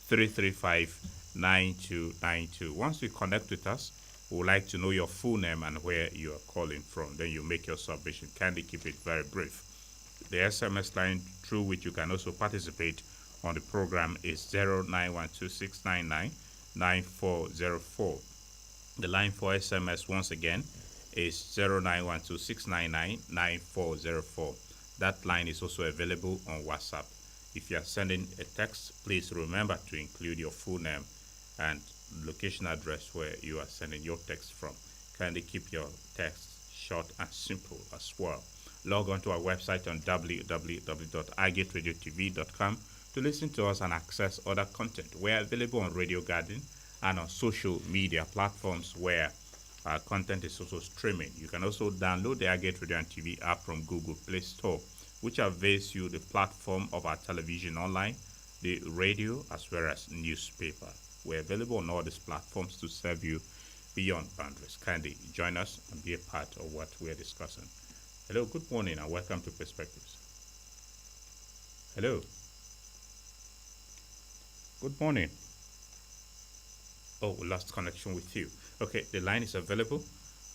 0814-335-9292. Once you connect with us, we would like to know your full name and where you are calling from. Then you make your submission. Kindly keep it very brief. The SMS line through which you can also participate on the program is 0912-699-9404. The line for SMS once again is 0912-699-9404. That line is also available on WhatsApp. If you are sending a text, please remember to include your full name and location address where you are sending your text from. Kindly keep your text short and simple as well. Log on to our website on www.iGateRadioTV.com to listen to us and access other content. We're available on Radio Garden and on social media platforms where our content is also streaming. You can also download the iGate Radio and TV app from Google Play Store, which avails you the platform of our television online, the radio, as well as newspaper. We're available on all these platforms to serve you beyond boundaries. Kindly join us and be a part of what we're discussing. Hello, good morning, and welcome to Perspectives. Hello. Good morning. Oh, we lost connection with you. Okay, the line is available.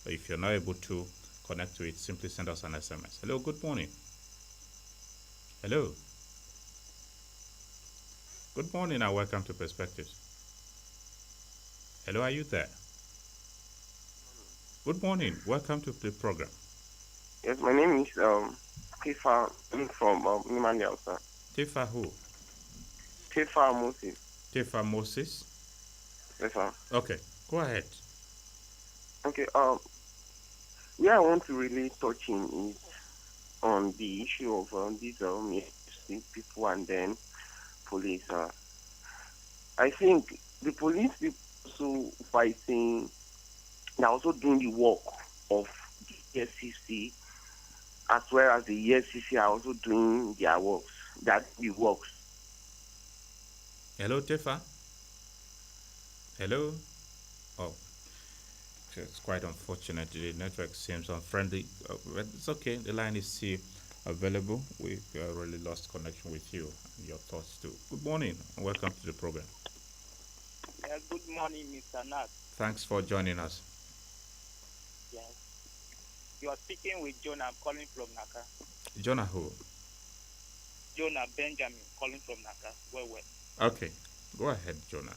If you're not able to connect to it, simply send us an SMS. Hello, good morning. Hello. Good morning and welcome to Perspectives. Hello, are you there? Good morning. Welcome to the program. Yes, my name is Tifa. I'm from Nimandel, sir. Tifa who? Tifa Moses. Tifa Moses? Yes, sir. Okay, go ahead. Okay, where I want to really touch in is on the issue of these people and then police. I think the police people also fighting, they're also doing the work of the SCC, as well as the SCC are also doing their works. The works. Hello, Tifa? Hello? Oh, it's quite unfortunate. The network seems unfriendly, but it's okay. The line is still available. We really lost connection with you and your thoughts too. Good morning and welcome to the program. Good morning, Mr. Nat. Thanks for joining us. Yes. You are speaking with Jonah. I'm calling from Naka. Jonah who? Jonah Benjamin, calling from Naka. Well. Okay, go ahead, Jonah.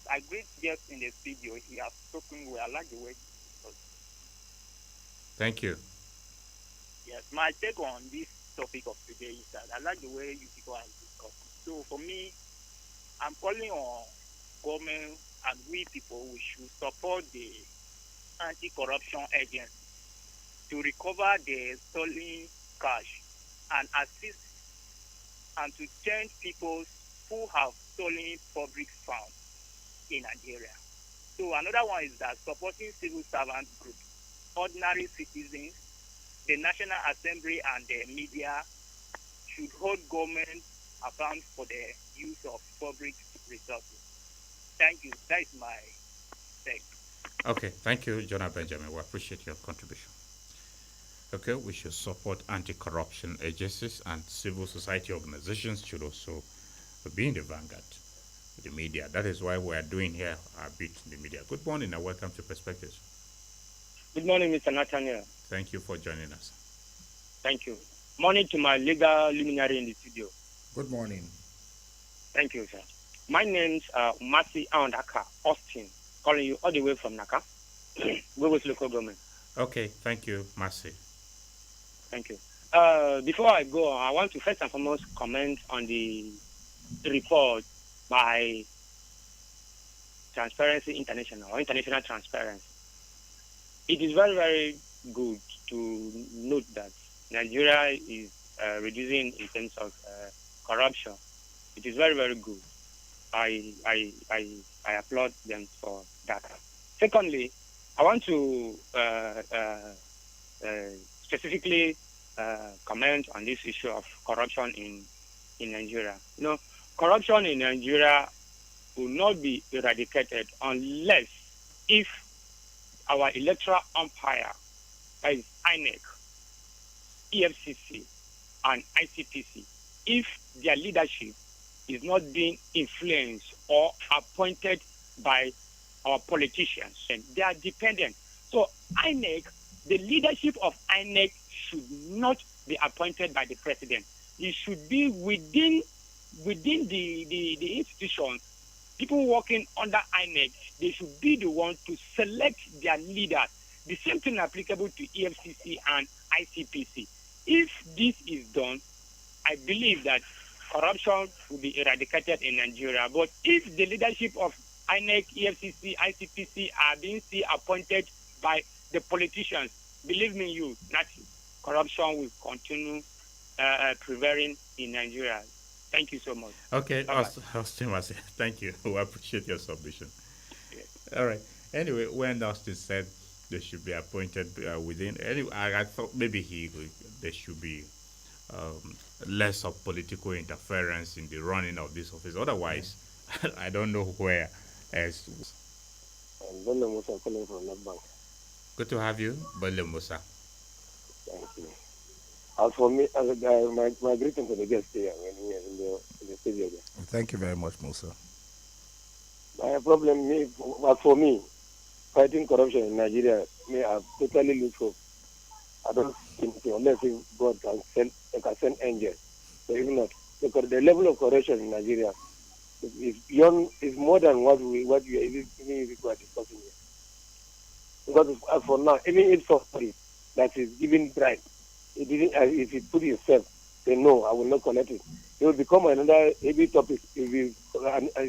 I greet guests in the studio. He has spoken well. I like the way he spoke. Thank you. Yes, my take on this topic of today is that I like the way you people are discussing. So for me, I'm calling on government and we people, we should support the anti-corruption agency to recover the stolen cash and assist and to change people who have stolen public funds in Nigeria. So another one is that supporting civil servant groups, ordinary citizens, the National Assembly and the media should hold government account for the use of public resources. Thank you. That is my take. Okay, thank you, Jonah Benjamin. We appreciate your contribution. Okay, we should support anti-corruption agencies and civil society organizations should also be in the vanguard with the media. That is why we are doing here our bit in the media. Good morning and welcome to Perspectives. Good morning, Mr. Nathaniel. Thank you for joining us. Thank you. Morning to my legal luminary in the studio. Good morning. Thank you, sir. My name's Masi Aondaka, Austin, calling you all the way from Naka, Wewes local government. Okay, thank you, Mercy. Thank you. Before I go, I want to first and foremost comment on the report by Transparency International or International Transparency. It is very, very good to note that Nigeria is reducing in terms of corruption. It is very, very good. I applaud them for that. Secondly, I want to specifically comment on this issue of corruption in Nigeria. You know, corruption in Nigeria will not be eradicated unless if our electoral umpire, that is INEC, EFCC, and ICPC, if their leadership is not being influenced or appointed by our politicians, and they are dependent. So INEC, the leadership of INEC should not be appointed by the president. It should be within the institution. People working under INEC, they should be the ones to select their leaders. The same thing applicable to EFCC and ICPC. If this is done, I believe that corruption will be eradicated in Nigeria. But if the leadership of INEC, EFCC, ICPC are being still appointed by the politicians, believe me, you, that corruption will continue prevailing in Nigeria. Thank you so much. Okay, Bye bye. Austin was here. Thank you. We appreciate your submission. Yes. All right. Anyway, when Austin said they should be appointed within, anyway, I thought maybe there should be um, less of political interference in the running of this office. Otherwise, I don't know where. As And Bello Musa calling from NetBank. good to have you, Bale Musa. Thank you. As for me, as a guy, my greeting to the guests here when we are in the studio there. Thank you very much, Musa. My problem, as for me, fighting corruption in Nigeria, me, I totally lose hope. I don't think so, unless if God can send angels. So if not, because the level of corruption in Nigeria is beyond, is more than what we even if we are discussing here. Because as for now, even if somebody that is giving bribe, it didn't, if you put yourself, say no, I will not collect it. It will become another heavy topic. It will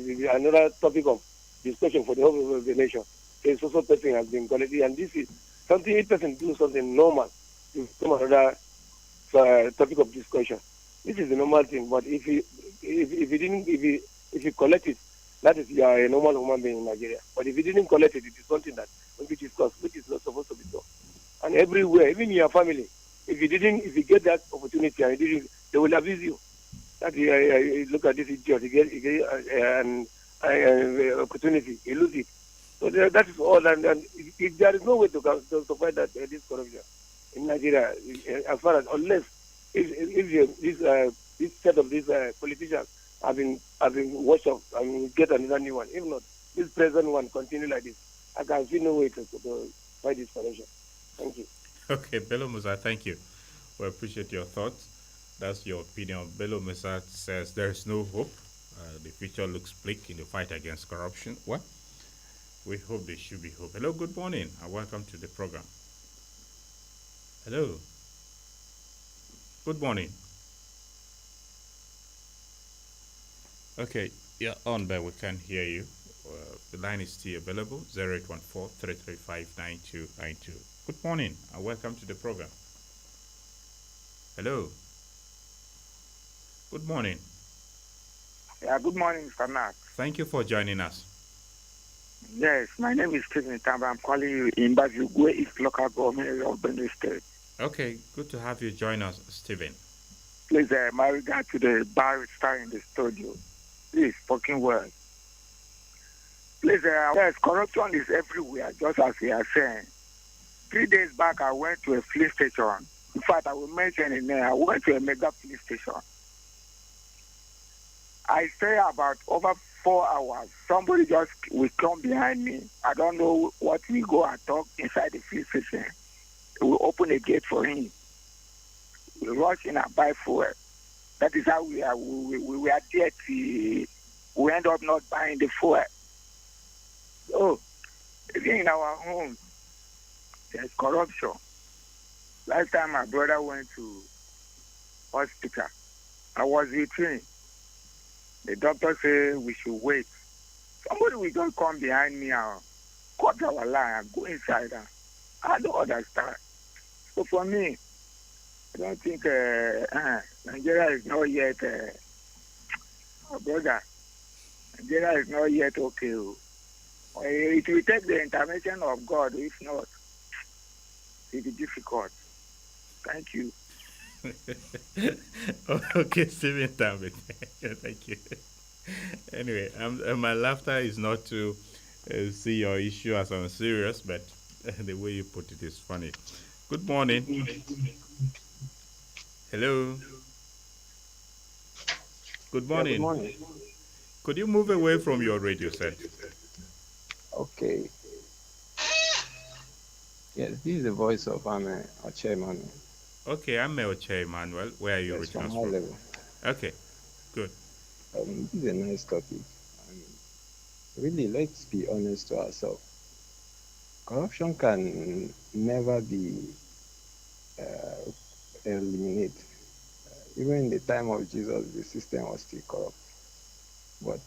be another topic of discussion for the whole of the nation. A social person has been collected, and this is something. If person do something normal, it will become another topic of discussion. This is the normal thing. But if you collect it, that is you are a normal human being in Nigeria. But if you didn't collect it, it is something that will be discussed, which is not supposed to be done. And everywhere, even in your family, if you get that opportunity and you didn't, they will abuse you. That look at this idiot, he get an opportunity, he lose it. So that is all. And if there is no way to fight that this corruption in Nigeria, as far as unless this set of these politicians have been washed up and get another new one. If not, this present one continue like this, I can see no way to fight this corruption. Thank you. Okay, Bello Musa, thank you. We appreciate your thoughts. That's your opinion. Bello Musa says there is no hope. The future looks bleak in the fight against corruption. Well, we hope there should be hope. Hello, good morning, and welcome to the program. Hello. Good morning. Okay, yeah, on there, we can hear you. The line is still available 0814 335 9292. Good morning, and welcome to the program. Hello. Good morning. Yeah, good morning, Mr. Mark. Thank you for joining us. Yes, my name is Stephen Tamba. I'm calling you in Bazugwe, East Local Government area of Wednessday. Okay, good to have you join us, Stephen. Please, my regard to the barrister in the studio. Please, spoken word. Please, yes, corruption is everywhere, just as we are saying. 3 days back, I went to a police station. In fact, I will mention it now. I went to a mega police station. I stay about over 4 hours. Somebody just will come behind me. I don't know what we go and talk inside the police station. We open a gate for him. We rush in and buy fuel. That is how we are. We were there till we end up not buying the fuel. So, even in our home, there's corruption. Last time my brother went to hospital, I was with him. The doctor said we should wait. Somebody will just come behind me and cut our line and go inside. I don't understand. So for me, I don't think Nigeria is not yet, brother, Nigeria is not yet okay. It will take the intervention of God. If not, it will be difficult. Thank you. Okay, Stephen Tambit. Thank you. Anyway, my laughter is not to see your issue as unserious, but the way you put it is funny. Good morning. Hello. Good morning. Yeah, good morning. Could you move away from your radio set? Okay. Yes, this is the voice of Oche Emmanuel. Okay, I'm Oche Emmanuel. Where are you Yes, reaching from us high from? level. Okay, good. This is a nice topic. Really, let's be honest to ourselves. Corruption can never be eliminated. Even in the time of Jesus, the system was still corrupt. But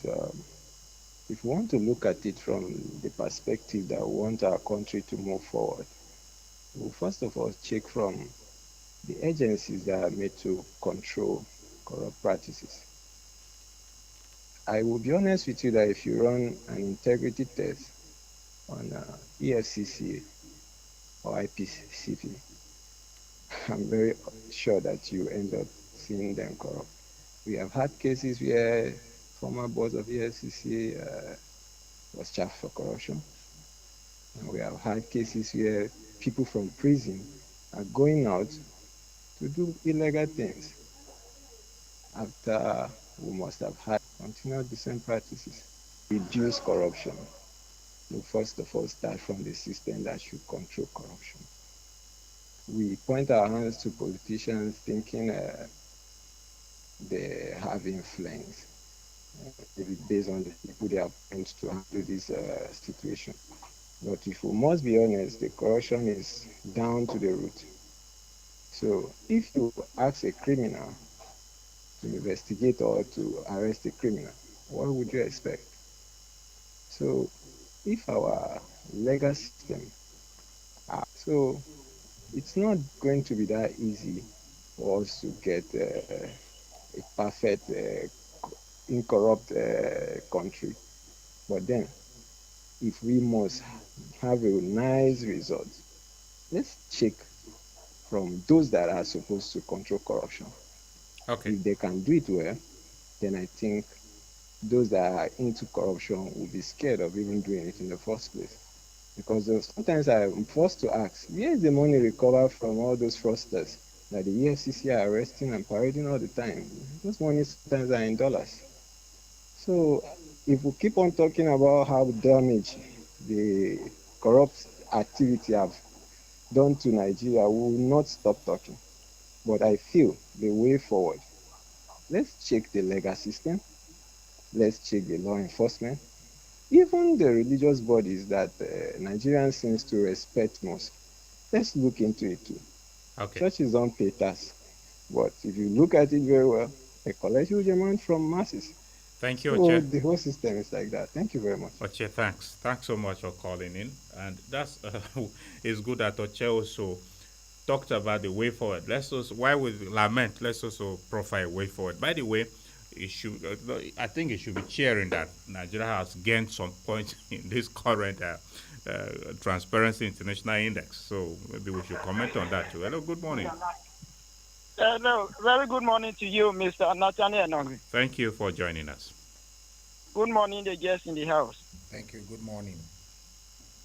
if we want to look at it from the perspective that we want our country to move forward, We'll first of all check from the agencies that are made to control corrupt practices. I will be honest with you that if you run an integrity test on EFCC or IPCP, I'm very sure that you end up seeing them corrupt. We have had cases where former boss of EFCC was charged for corruption. And we have had cases where people from prison are going out to do illegal things after we must have had continued decent practices. Reduce corruption. We first of all start from the system that should control corruption. We point our hands to politicians thinking they have influence, maybe based on the people they appoint to handle this situation. But if we must be honest, the corruption is down to the root. So if you ask a criminal to investigate or to arrest a criminal, what would you expect? So if our legal system so it's not going to be that easy for us to get a perfect, incorrupt country. But then, if we must have a nice result, let's check from those that are supposed to control corruption. Okay. If they can do it well, then I think those that are into corruption will be scared of even doing it in the first place. Because sometimes I'm forced to ask, where is the money recovered from all those fraudsters that the EFCC are arresting and parading all the time? Those monies sometimes are in dollars. So if we keep on talking about how damage the corrupt activity have done to Nigeria, we will not stop talking. But I feel the way forward, let's check the legal system, let's check the law enforcement, even the religious bodies that Nigerians seems to respect most. Let's look into it too. Okay. Churches don't pay tax, but if you look at it very well, they collect huge amount from masses. Thank you, So Oche. the whole system is like that. Thank you very much. Oche, thanks. Thanks so much for calling in. And that's it's good that Oche also talked about the way forward. Let's also, while we lament, let's also profile a way forward. By the way, it should, I think it should be cheering that Nigeria has gained some points in this current Transparency International Index. So maybe we should comment on that too. Hello, good morning. Hello, very good morning to you, Mr. Nathaniel Nongri. Thank you for joining us. Good morning, the guests in the house. Thank you. Good morning.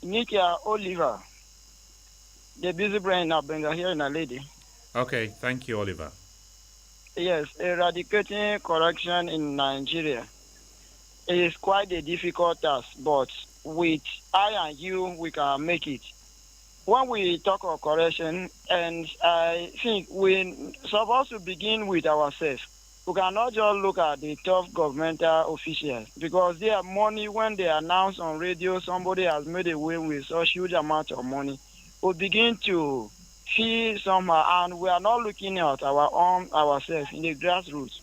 Nikia Oliver, the busy brain now Benga here in a lady. Okay, thank you, Oliver. Yes, eradicating corruption in Nigeria is quite a difficult task, but with I and you, we can make it. When we talk of corruption, and I think we're supposed to begin with ourselves. We cannot just look at the top governmental officials because their money, when they announce on radio somebody has made away with such huge amount of money, we begin to feel somehow, and we are not looking at our own ourselves in the grassroots,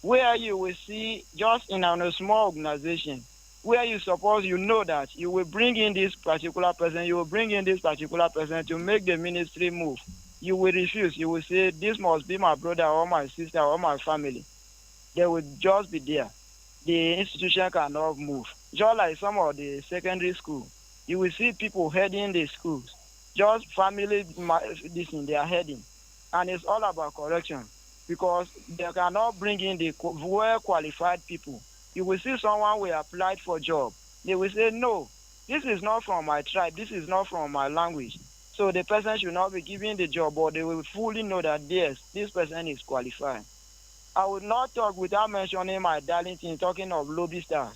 where you will see just in a small organization where you suppose you know that you will bring in this particular person, you will bring in this particular person to make the ministry move. You will refuse. You will say, this must be my brother or my sister or my family. They will just be there. The institution cannot move. Just like some of the secondary school, you will see people heading the schools. Just family, this thing they are heading. And it's all about correction because they cannot bring in the well-qualified people. You will see someone will apply for job. They will say, no, this is not from my tribe. This is not from my language. So the person should not be given the job, but they will fully know that, yes, this person is qualified. I would not talk without mentioning my darling thing, talking of lobby stars.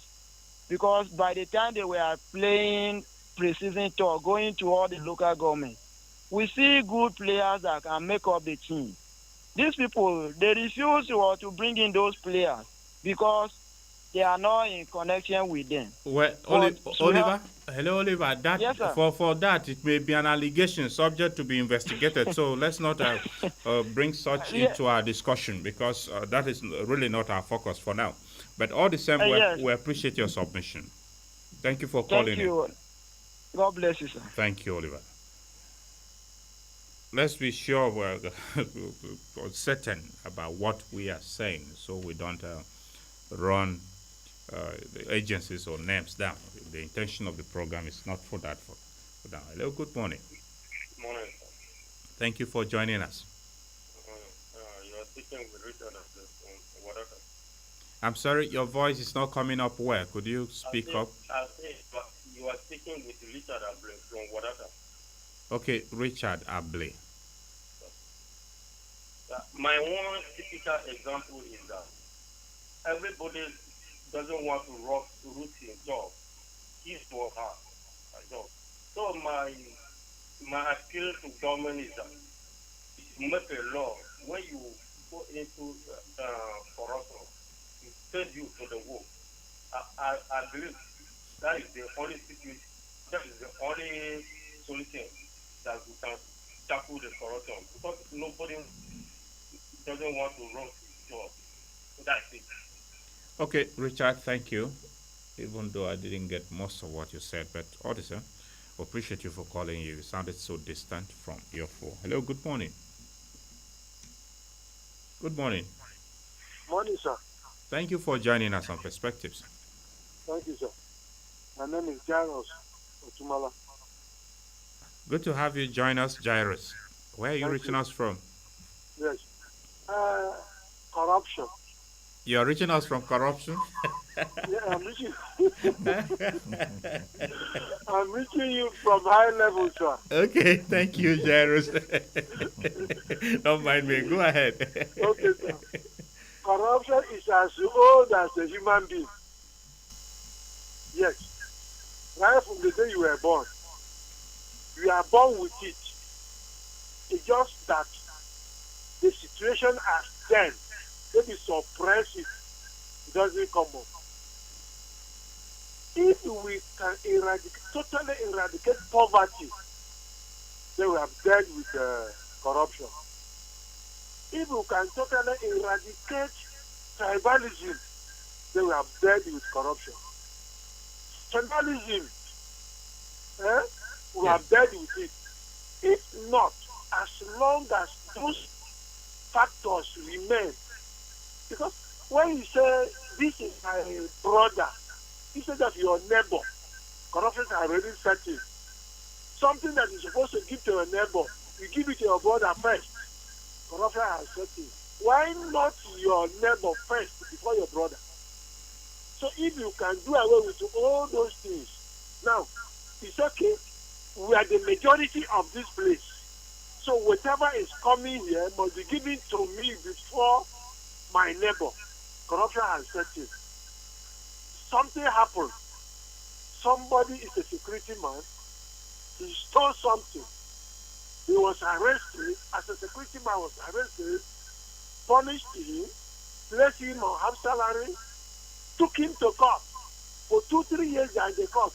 Because by the time they were playing pre-season tour, going to all the local government, we see good players that can make up the team. These people, they refuse to bring in those players because they are not in connection with them. Well, Oliver, hello, Oliver. That yes, sir. For that, it may be an allegation subject to be investigated. So let's not bring such into our discussion because that is really not our focus for now. But all the same, yes. we appreciate your submission. Thank you for calling. Thank you. God bless you, sir. Thank you, Oliver. let's be sure we're certain about what we are saying so we don't run the agencies or names down. The intention of the program is not for that. For that. Hello, good morning. Morning. Thank you for joining us. You are speaking with Richard from Wadata. I'm sorry, your voice is not coming up well. Could you speak up? I say you are speaking with Richard from Wadata. Okay, Richard Able. My one typical example is that everybody doesn't want to root himself, his or her job. So my appeal to government is that you make a law when you go into corruption, you send you to the work. I believe that is the only situation, that is the only solution that we can tackle the corruption because nobody doesn't want to run his job. So that's it. Okay, Richard, thank you. Even though I didn't get most of what you said, but Odyssey, appreciate you for calling. You sounded so distant from your phone. Hello, good morning. Good morning. Morning, sir. Thank you for joining us on Perspectives. Thank you, sir. My name is Jairus Otumala. Good to have you join us, Jairus. Where are you Thank reaching you. us from? Yes. Corruption. You're reaching us from corruption? Yeah, I'm reaching you from high level, sir. Okay, thank you, Jairus. Don't mind me. Go ahead. Okay, sir. Corruption is as old as a human being. Yes. Right from the day you were born. You are born with it. It's just that the situation as then, maybe suppress it, doesn't come up. If we can totally eradicate poverty, then we have dealt with corruption. If we can totally eradicate tribalism, then we have dealt with corruption. Tribalism, we have dealt with it. If not, as long as those factors remain, because when you say this is my brother, instead of your neighbor, corruption is already setting. Something that is supposed to give to your neighbor, you give it to your brother first. Corruption has setting. Why not your neighbor first before your brother? So if you can do away with all those things, now it's okay. We are the majority of this place. So whatever is coming here must be given to me before my neighbor. Corruption has set in. Something happened. Somebody is a security man. He stole something. He was arrested. As a security man was arrested, punished him, placed him on half salary, took him to court. For 2-3 years they are in the court.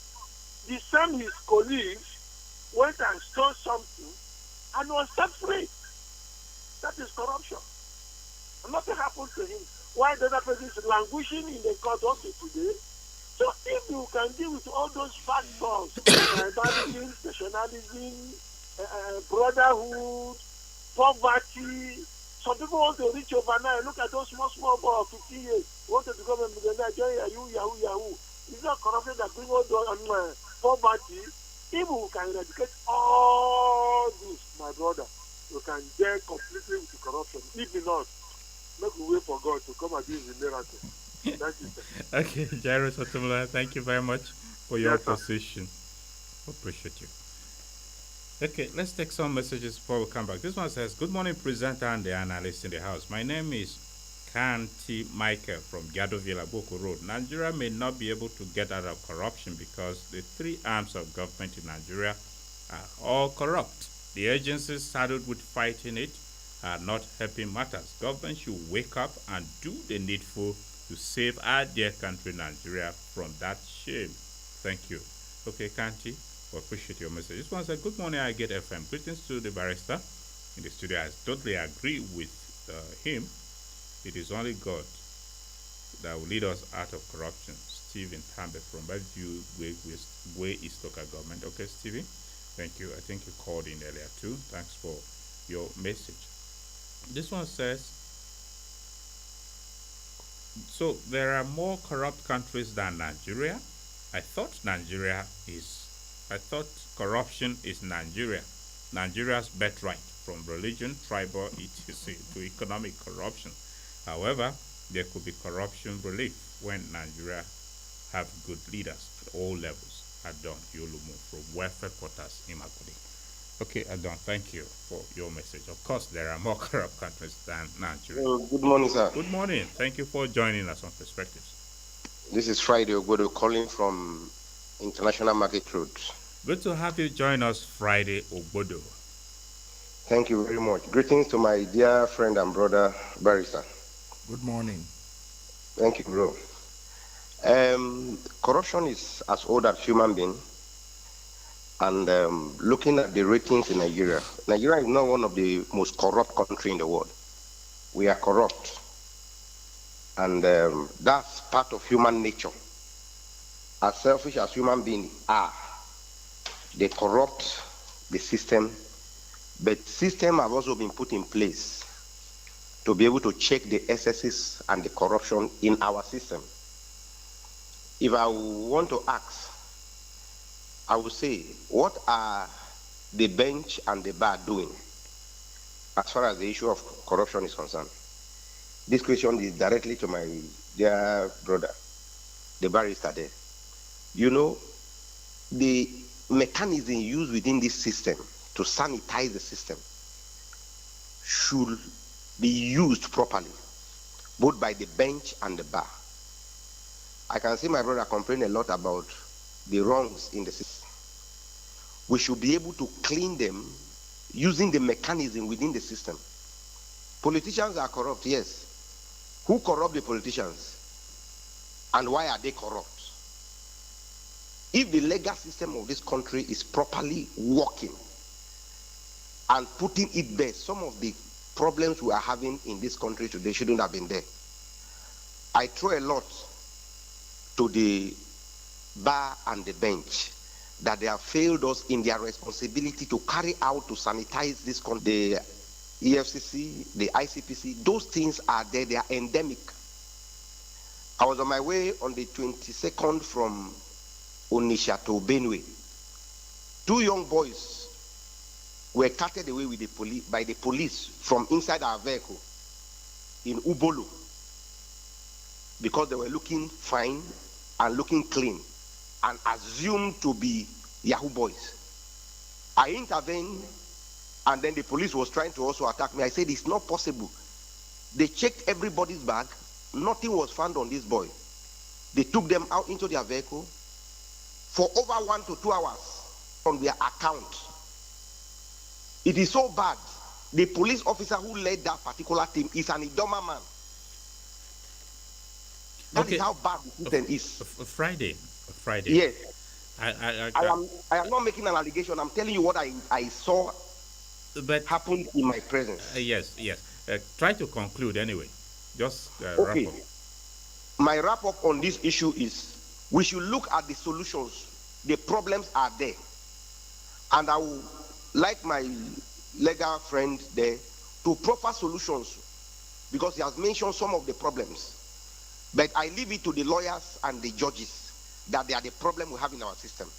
The same his colleagues went and stole something and was set free. That is corruption. And nothing happened to him. Why the other person is languishing in the court up to today? So if you can deal with all those factors, tribalism, nationalism, brotherhood, poverty, some people want to reach overnight. Look at those small boys of 15 years. Want to become a millionaire, join Yahoo. It's not corruption that brings all those poverty. If we can eradicate all this, my brother, we can deal completely with the corruption. If not, make we wait for God to come and do the miracle. Thank you, sir. Okay, Jairus Otumula, thank you very much for your Yes, sir. position. Appreciate you. Okay, let's take some messages before we come back. This one says, good morning, presenter and the analyst in the house. My name is Kanti Michael from Gadovilla, Boko Road. Nigeria may not be able to get out of corruption because the three arms of government in Nigeria are all corrupt. The agencies saddled with fighting it are not helping matters. Government should wake up and do the needful to save our dear country Nigeria from that shame. Thank you. Okay, Kanti, we appreciate your message. This one said, good morning, I get FM. Greetings to the barrister in the studio. I totally agree with him. It is only God that will lead us out of corruption. Stephen Tambe from Bellevue, Way East Local Government. Okay, Stevie, thank you. I think you called in earlier too. Thanks for your message. This one says, so there are more corrupt countries than Nigeria. I thought Nigeria is, I thought corruption is Nigeria. Nigeria's birthright from religion, tribal, etc. to economic corruption. However, there could be corruption relief when Nigeria have good leaders at all levels. Adon Yolumu from Welfare Quarters in Makudi. Okay, Adon, thank you for your message. Of course, there are more corrupt countries than Nigeria. Good morning, sir. Good morning. Thank you for joining us on Perspectives. This is Friday Ogodo calling from International Market Road. Good to have you join us, Friday Obodo. Thank you very much. Greetings to my dear friend and brother, Barrister. Good morning. Thank you, bro. Corruption is as old as human being. And looking at the ratings in Nigeria, Nigeria is not one of the most corrupt countries in the world. We are corrupt. And that's part of human nature. As selfish as human beings are, they corrupt the system, but systems have also been put in place to be able to check the excesses and the corruption in our system. If I want to ask, I would say, what are the bench and the bar doing as far as the issue of corruption is concerned? This question is directly to my dear brother, the barrister there. You know, the mechanism used within this system to sanitize the system should be used properly, both by the bench and the bar. I can see my brother complain a lot about the wrongs in the system. We should be able to clean them using the mechanism within the system. Politicians are corrupt, yes. Who corrupt the politicians? And why are they corrupt? If the legal system of this country is properly working and putting it best, some of the problems we are having in this country today shouldn't have been there. I throw a lot to the bar and the bench that they have failed us in their responsibility to carry out to sanitize this country. The EFCC, the ICPC, those things are there, they are endemic. I was on my way on the 22nd from Onitsha to Benue. 2 young boys were carted away with the by the police from inside our vehicle in Ubolo because they were looking fine and looking clean and assumed to be Yahoo boys. I intervened, and then the police was trying to also attack me. I said, it's not possible. They checked everybody's bag. Nothing was found on this boy. They took them out into their vehicle for over 1 to 2 hours on their account. It is so bad. The police officer who led that particular team is an Idoma man. That is how bad the system is. Friday. Yes. I am not making an allegation. I'm telling you what I saw happened in my presence. Yes. Try to conclude anyway. Just okay. Wrap up. My wrap up on this issue is we should look at the solutions. The problems are there. And I would like my legal friend there to proffer solutions because he has mentioned some of the problems. But I leave it to the lawyers and the judges that they are the problem we have in our system.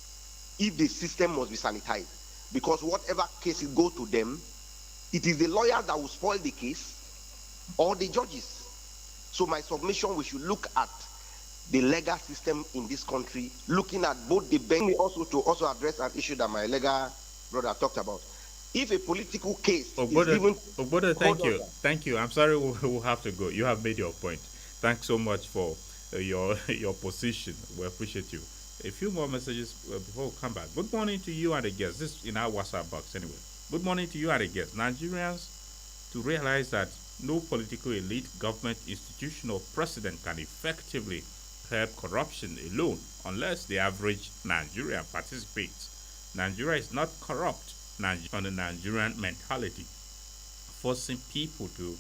If the system must be sanitized, because whatever case it goes to them, it is the lawyers that will spoil the case or the judges. So my submission, we should look at the legal system in this country, looking at both the bench, also to also address an issue that my legal brother talked about. If a political case is even... Obodo, thank you. I'm sorry we'll have to go. You have made your point. Thanks so much for your position. We appreciate you. A few more messages before we come back. Good morning to you and the guests. This is in our WhatsApp box anyway. Good morning to you and the guests. Nigerians to realize that no political elite, government, institution, or president can effectively curb corruption alone unless the average Nigerian participates. Nigeria is not corrupt on the Nigerian mentality, forcing people to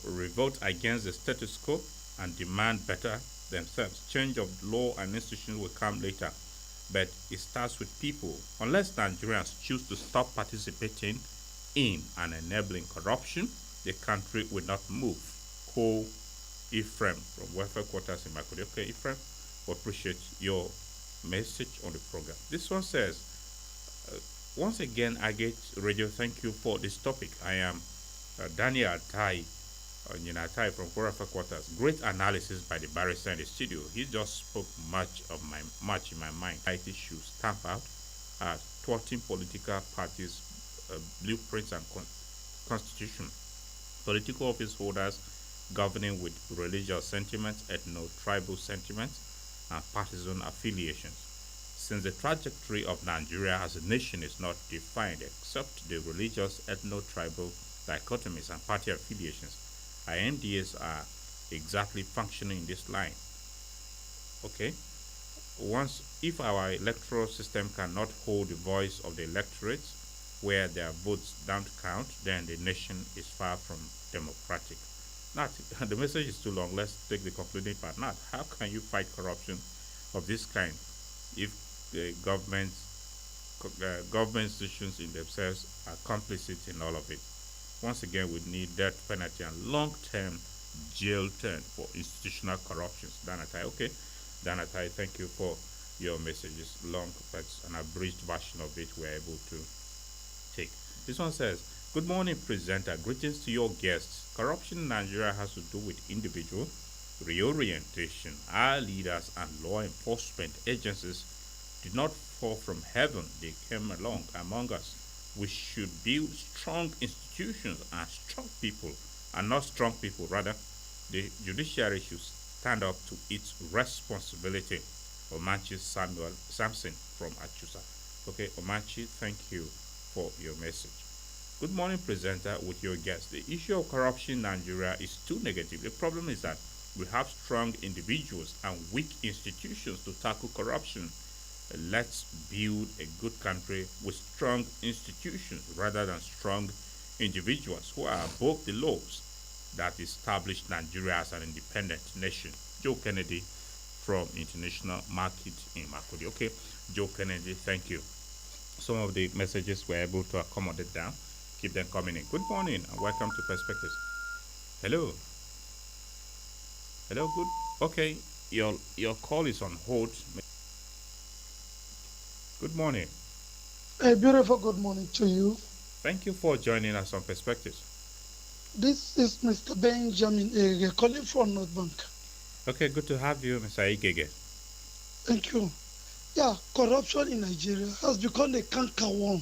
revolt against the status quo and demand better themselves. Change of law and institutions will come later, but it starts with people. Unless Nigerians choose to stop participating in and enabling corruption, the country will not move. Co Ephraim from Welfare Quarters in Makodi. Okay, Ephraim, we appreciate your message on the program. This one says, once again, I get radio. Thank you for this topic. I am Daniel Tai, Tai from Welfare Quarters. Great analysis by the barrister in the studio. He just spoke much in my mind. IT should stamp out thwarting political parties' blueprints and constitution. Political office holders governing with religious sentiments, ethno-tribal sentiments, and partisan affiliations. Since the trajectory of Nigeria as a nation is not defined except the religious, ethno-tribal dichotomies and party affiliations, our NDAs are exactly functioning in this line. Okay? If our electoral system cannot hold the voice of the electorate where their votes don't count, then the nation is far from democratic. Now, the message is too long. Let's take the concluding part. Now, how can you fight corruption of this kind if the government institutions in themselves are complicit in all of it? Once again, we need death penalty and long-term jail term for institutional corruptions. Danatai, okay. Danatai, thank you for your messages. Long, but an abridged version of it we're able to take. This one says, good morning, presenter. Greetings to your guests. Corruption in Nigeria has to do with individual reorientation. Our leaders and law enforcement agencies did not fall from heaven. They came along among us. We should build strong institutions and strong people, and not strong people, rather. The judiciary should stand up to its responsibility. Omanchi Samuel Sampson from Achusa. Okay, Omanchi, thank you for your message. Good morning, presenter, with your guest. The issue of corruption in Nigeria is too negative. The problem is that we have strong individuals and weak institutions to tackle corruption. Let's build a good country with strong institutions rather than strong individuals who are above the laws that established Nigeria as an independent nation. Joe Kennedy from International Market in Makodi. Okay, Joe Kennedy, thank you. Some of the messages we're able to accommodate down. Keep them coming in. Good morning and welcome to Perspectives. Hello. Hello, good. Okay, your call is on hold. Good morning. A beautiful good morning to you. Thank you for joining us on Perspectives. This is Mr. Benjamin Ege calling from North Bank. Okay, good to have you, Mr. Igege. Thank you. Yeah, corruption in Nigeria has become a cankerworm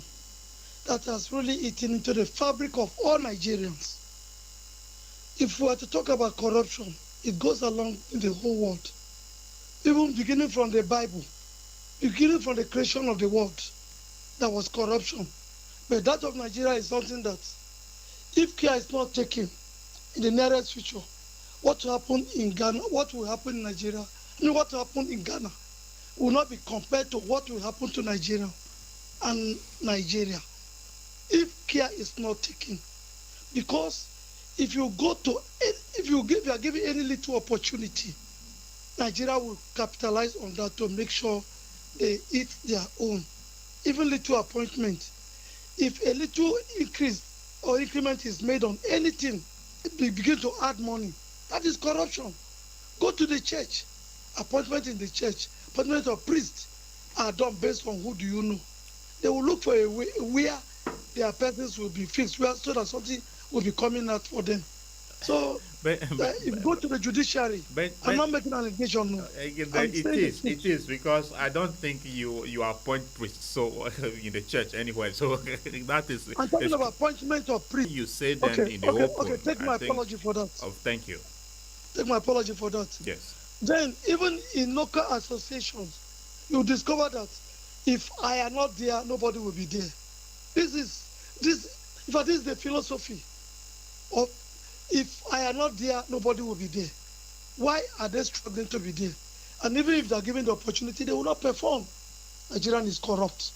that has really eaten into the fabric of all Nigerians. If we are to talk about corruption, it goes along in the whole world. Even beginning from the Bible, beginning from the creation of the world, there was corruption. But that of Nigeria is something that, if care is not taken in the nearest future, what will happen in Ghana, what will happen in Nigeria, what will happen in Ghana will not be compared to what will happen to Nigeria and Nigeria if care is not taken. Because if you are given any little opportunity, Nigeria will capitalize on that to make sure they eat their own. Even little appointment, if a little increase or increment is made on anything, they begin to add money. That is corruption. Go to the church. Appointment in the church, appointment of priests are done based on who do you know. They will look for a way where their persons will be fixed, so that something will be coming out for them. So, if you go to the judiciary, I'm not making an allegation. No. It is because I don't think you appoint priests so in the church anyway. So that is. I'm talking about appointment of priests. You say them in the open. Okay, take my apology for that. Oh, thank you. Take my apology for that. Yes. Then, even in local associations, you discover that if I am not there, nobody will be there. This is the philosophy of if I am not there, nobody will be there. Why are they struggling to be there? And even if they are given the opportunity, they will not perform. Nigerian is corrupt.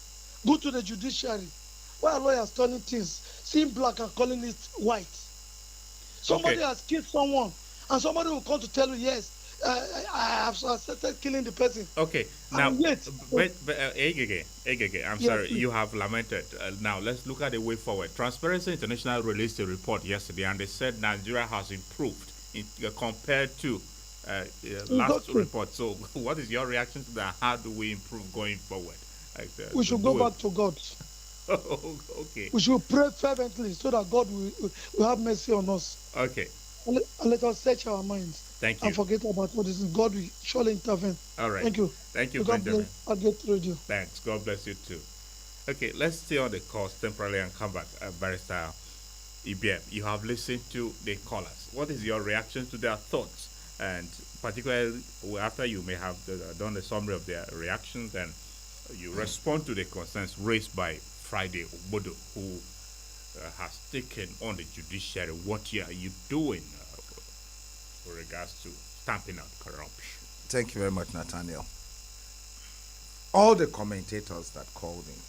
Go to the judiciary. Why are lawyers turning things, seeing black and calling it white? Somebody has killed someone, and somebody will come to tell you, yes, I have started killing the person. Okay, now, And yet, Egege, I'm yes, sorry, please. you have lamented. Now, let's look at the way forward. Transparency International released a report yesterday, and they said Nigeria has improved compared to It's last okay. report. So, what is your reaction to that? How do we improve going forward? Like, We should go do it. back to God. Okay, We should pray fervently so that God will have mercy on us. okay. And let us search our minds Thank and you. forget about what is. God will surely intervene. All right. Thank you. Thank you, May God bless Benjamin. Target Radio. Thanks. God bless you too. Okay, let's stay on the course temporarily and come back. Barrister Ibiem, you have listened to the callers. What is your reaction to their thoughts? And particularly after you may have done a summary of their reactions, and you respond to the concerns raised by Friday Obodo, who has taken on the judiciary. What are you doing with regards to stamping out corruption? Thank you very much, Nathaniel. All the commentators that called in,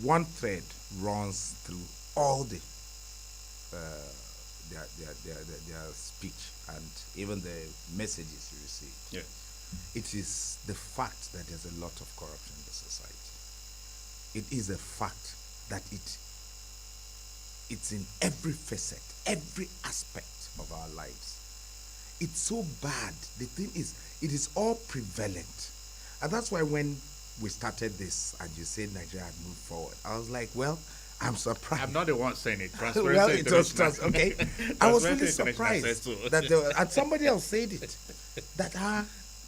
one thread runs through all their speech and even the messages you received. Yes. It is the fact that there's a lot of corruption in the society. It is a fact that it's in every facet, every aspect of our lives. It's so bad. The thing is, it is all prevalent. And that's why when we started this and you said Nigeria had moved forward, I was like, well, I'm surprised. I'm not the one saying it. Well, it was okay. I was really Transparency International says surprised so. that and somebody else said it.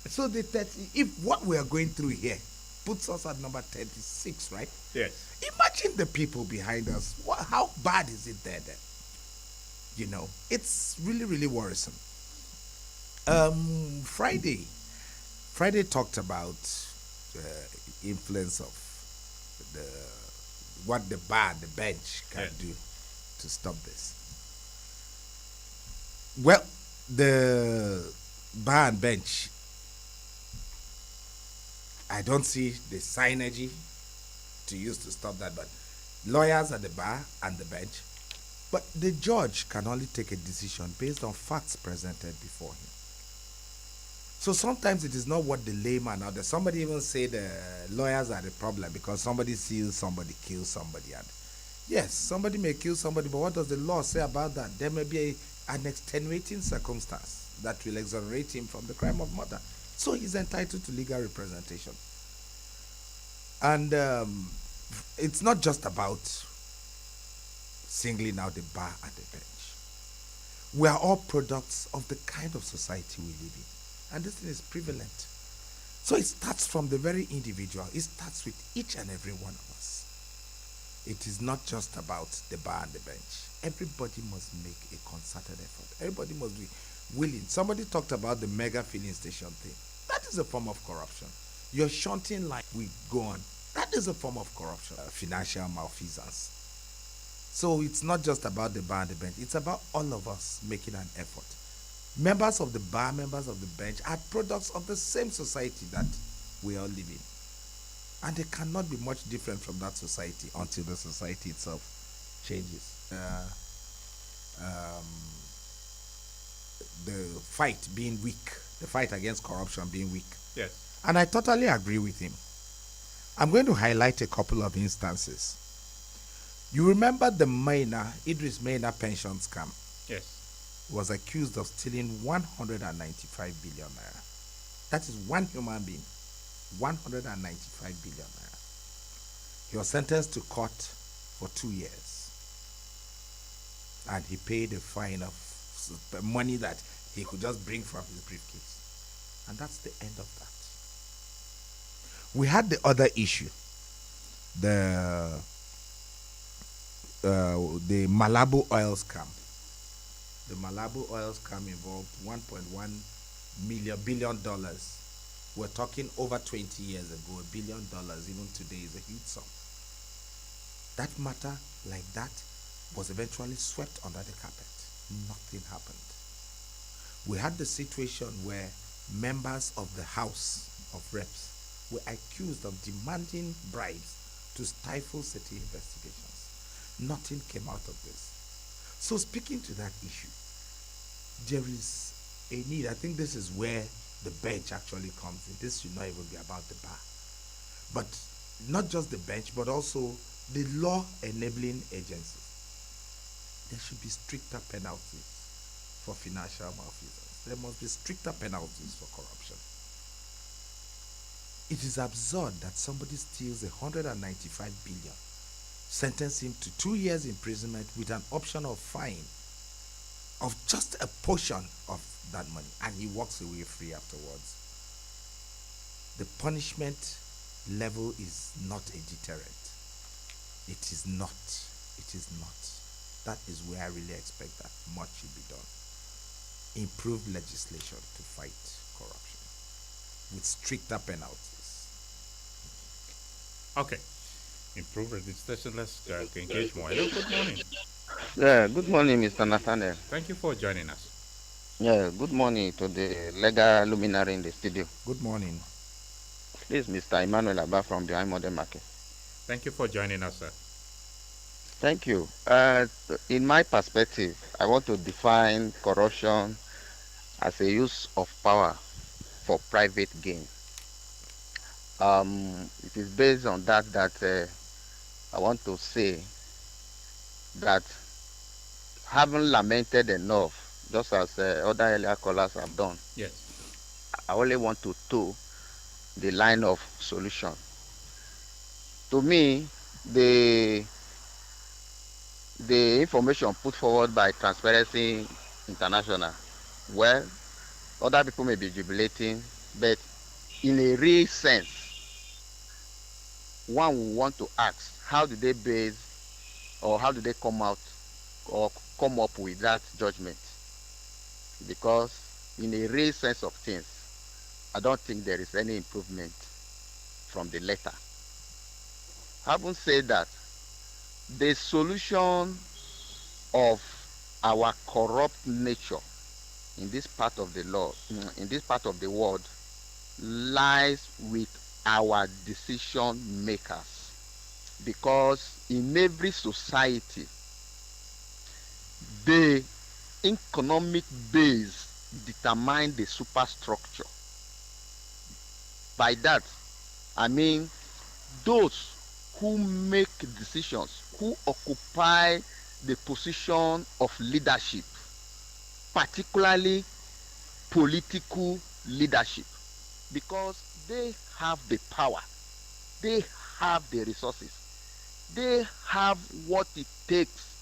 So that if what we are going through here puts us at number 36, right? Yes. Imagine the people behind us. How bad is it there then? You know, it's really, really worrisome. Friday talked about influence of what the bar and the bench can do to stop this. Well, the bar and bench, I don't see the synergy to use to stop that, but lawyers at the bar and the bench, but the judge can only take a decision based on facts presented before him. So sometimes it is not what the layman or somebody even say the lawyers are the problem because somebody sees somebody kills somebody, and yes, somebody may kill somebody, but what does the law say about that? There may be an extenuating circumstance that will exonerate him from the crime of murder, so he's entitled to legal representation. And it's not just about singling out the bar and the bench. We are all products of the kind of society we live in. And this thing is prevalent. So it starts from the very individual. It starts with each and every one of us. It is not just about the bar and the bench. Everybody must make a concerted effort. Everybody must be willing. Somebody talked about the mega filling station thing. That is a form of corruption. Your shunting line will go on. That is a form of corruption. Financial malfeasance. So it's not just about the bar and the bench. It's about all of us making an effort. Members of the bar, members of the bench are products of the same society that we all live in. And they cannot be much different from that society until the society itself changes. The fight being weak, the fight against corruption being weak. Yes. And I totally agree with him. I'm going to highlight a couple of instances. You remember the Idris Maina pension scam? Yes. Was accused of stealing 195 billion naira. That is one human being. 195 billion naira. He was sentenced to court for 2 years. And he paid a fine of money that he could just bring from his briefcase. And that's the end of that. We had the other issue. The Malabo oil scam. The Malabo oil scam involved $1.1 billion. We're talking over 20 years ago. $1 billion even today is a huge sum. That matter like that was eventually swept under the carpet. Nothing happened. We had the situation where members of the House of Reps were accused of demanding bribes to stifle city investigations. Nothing came out of this. So speaking to that issue, there is a need. I think this is where the bench actually comes in. This should not even be about the bar. But not just the bench, but also the law enabling agencies. There should be stricter penalties for financial malfeasance. There must be stricter penalties for corruption. It is absurd that somebody steals 195 billion, sentence him to 2 years imprisonment with an option of fine of just a portion of that money, and he walks away free afterwards. The punishment level is not a deterrent. It is not. It is not. That is where I really expect that much should be done. Improve legislation to fight corruption with stricter penalties. Okay. Improve legislation. Let's engage more. Hello, good morning. Yeah, good morning, Mr. Nathaniel. Thank you for joining us. Yeah, good morning to the legal luminary in the studio. Good morning. This is Mr. Emmanuel Abba from behind Modern Market. Thank you for joining us, sir. Thank you. In my perspective, I want to define corruption as a use of power for private gain. It is based on that I want to say that having lamented enough, just as other earlier callers have done, yes, I only want to toe the line of solution. To me, the information put forward by Transparency International, well, other people may be jubilating, but in a real sense, one will want to ask, how do they base or how do they come out or come up with that judgment? Because in a real sense of things, I don't think there is any improvement from the letter. Having said that, the solution of our corrupt nature in this part of the law, in this part of the world, lies with our decision makers. Because in every society, the economic base determine the superstructure. By that, I mean those who make decisions, who occupy the position of leadership, particularly political leadership, because they have the power, they have the resources, they have what it takes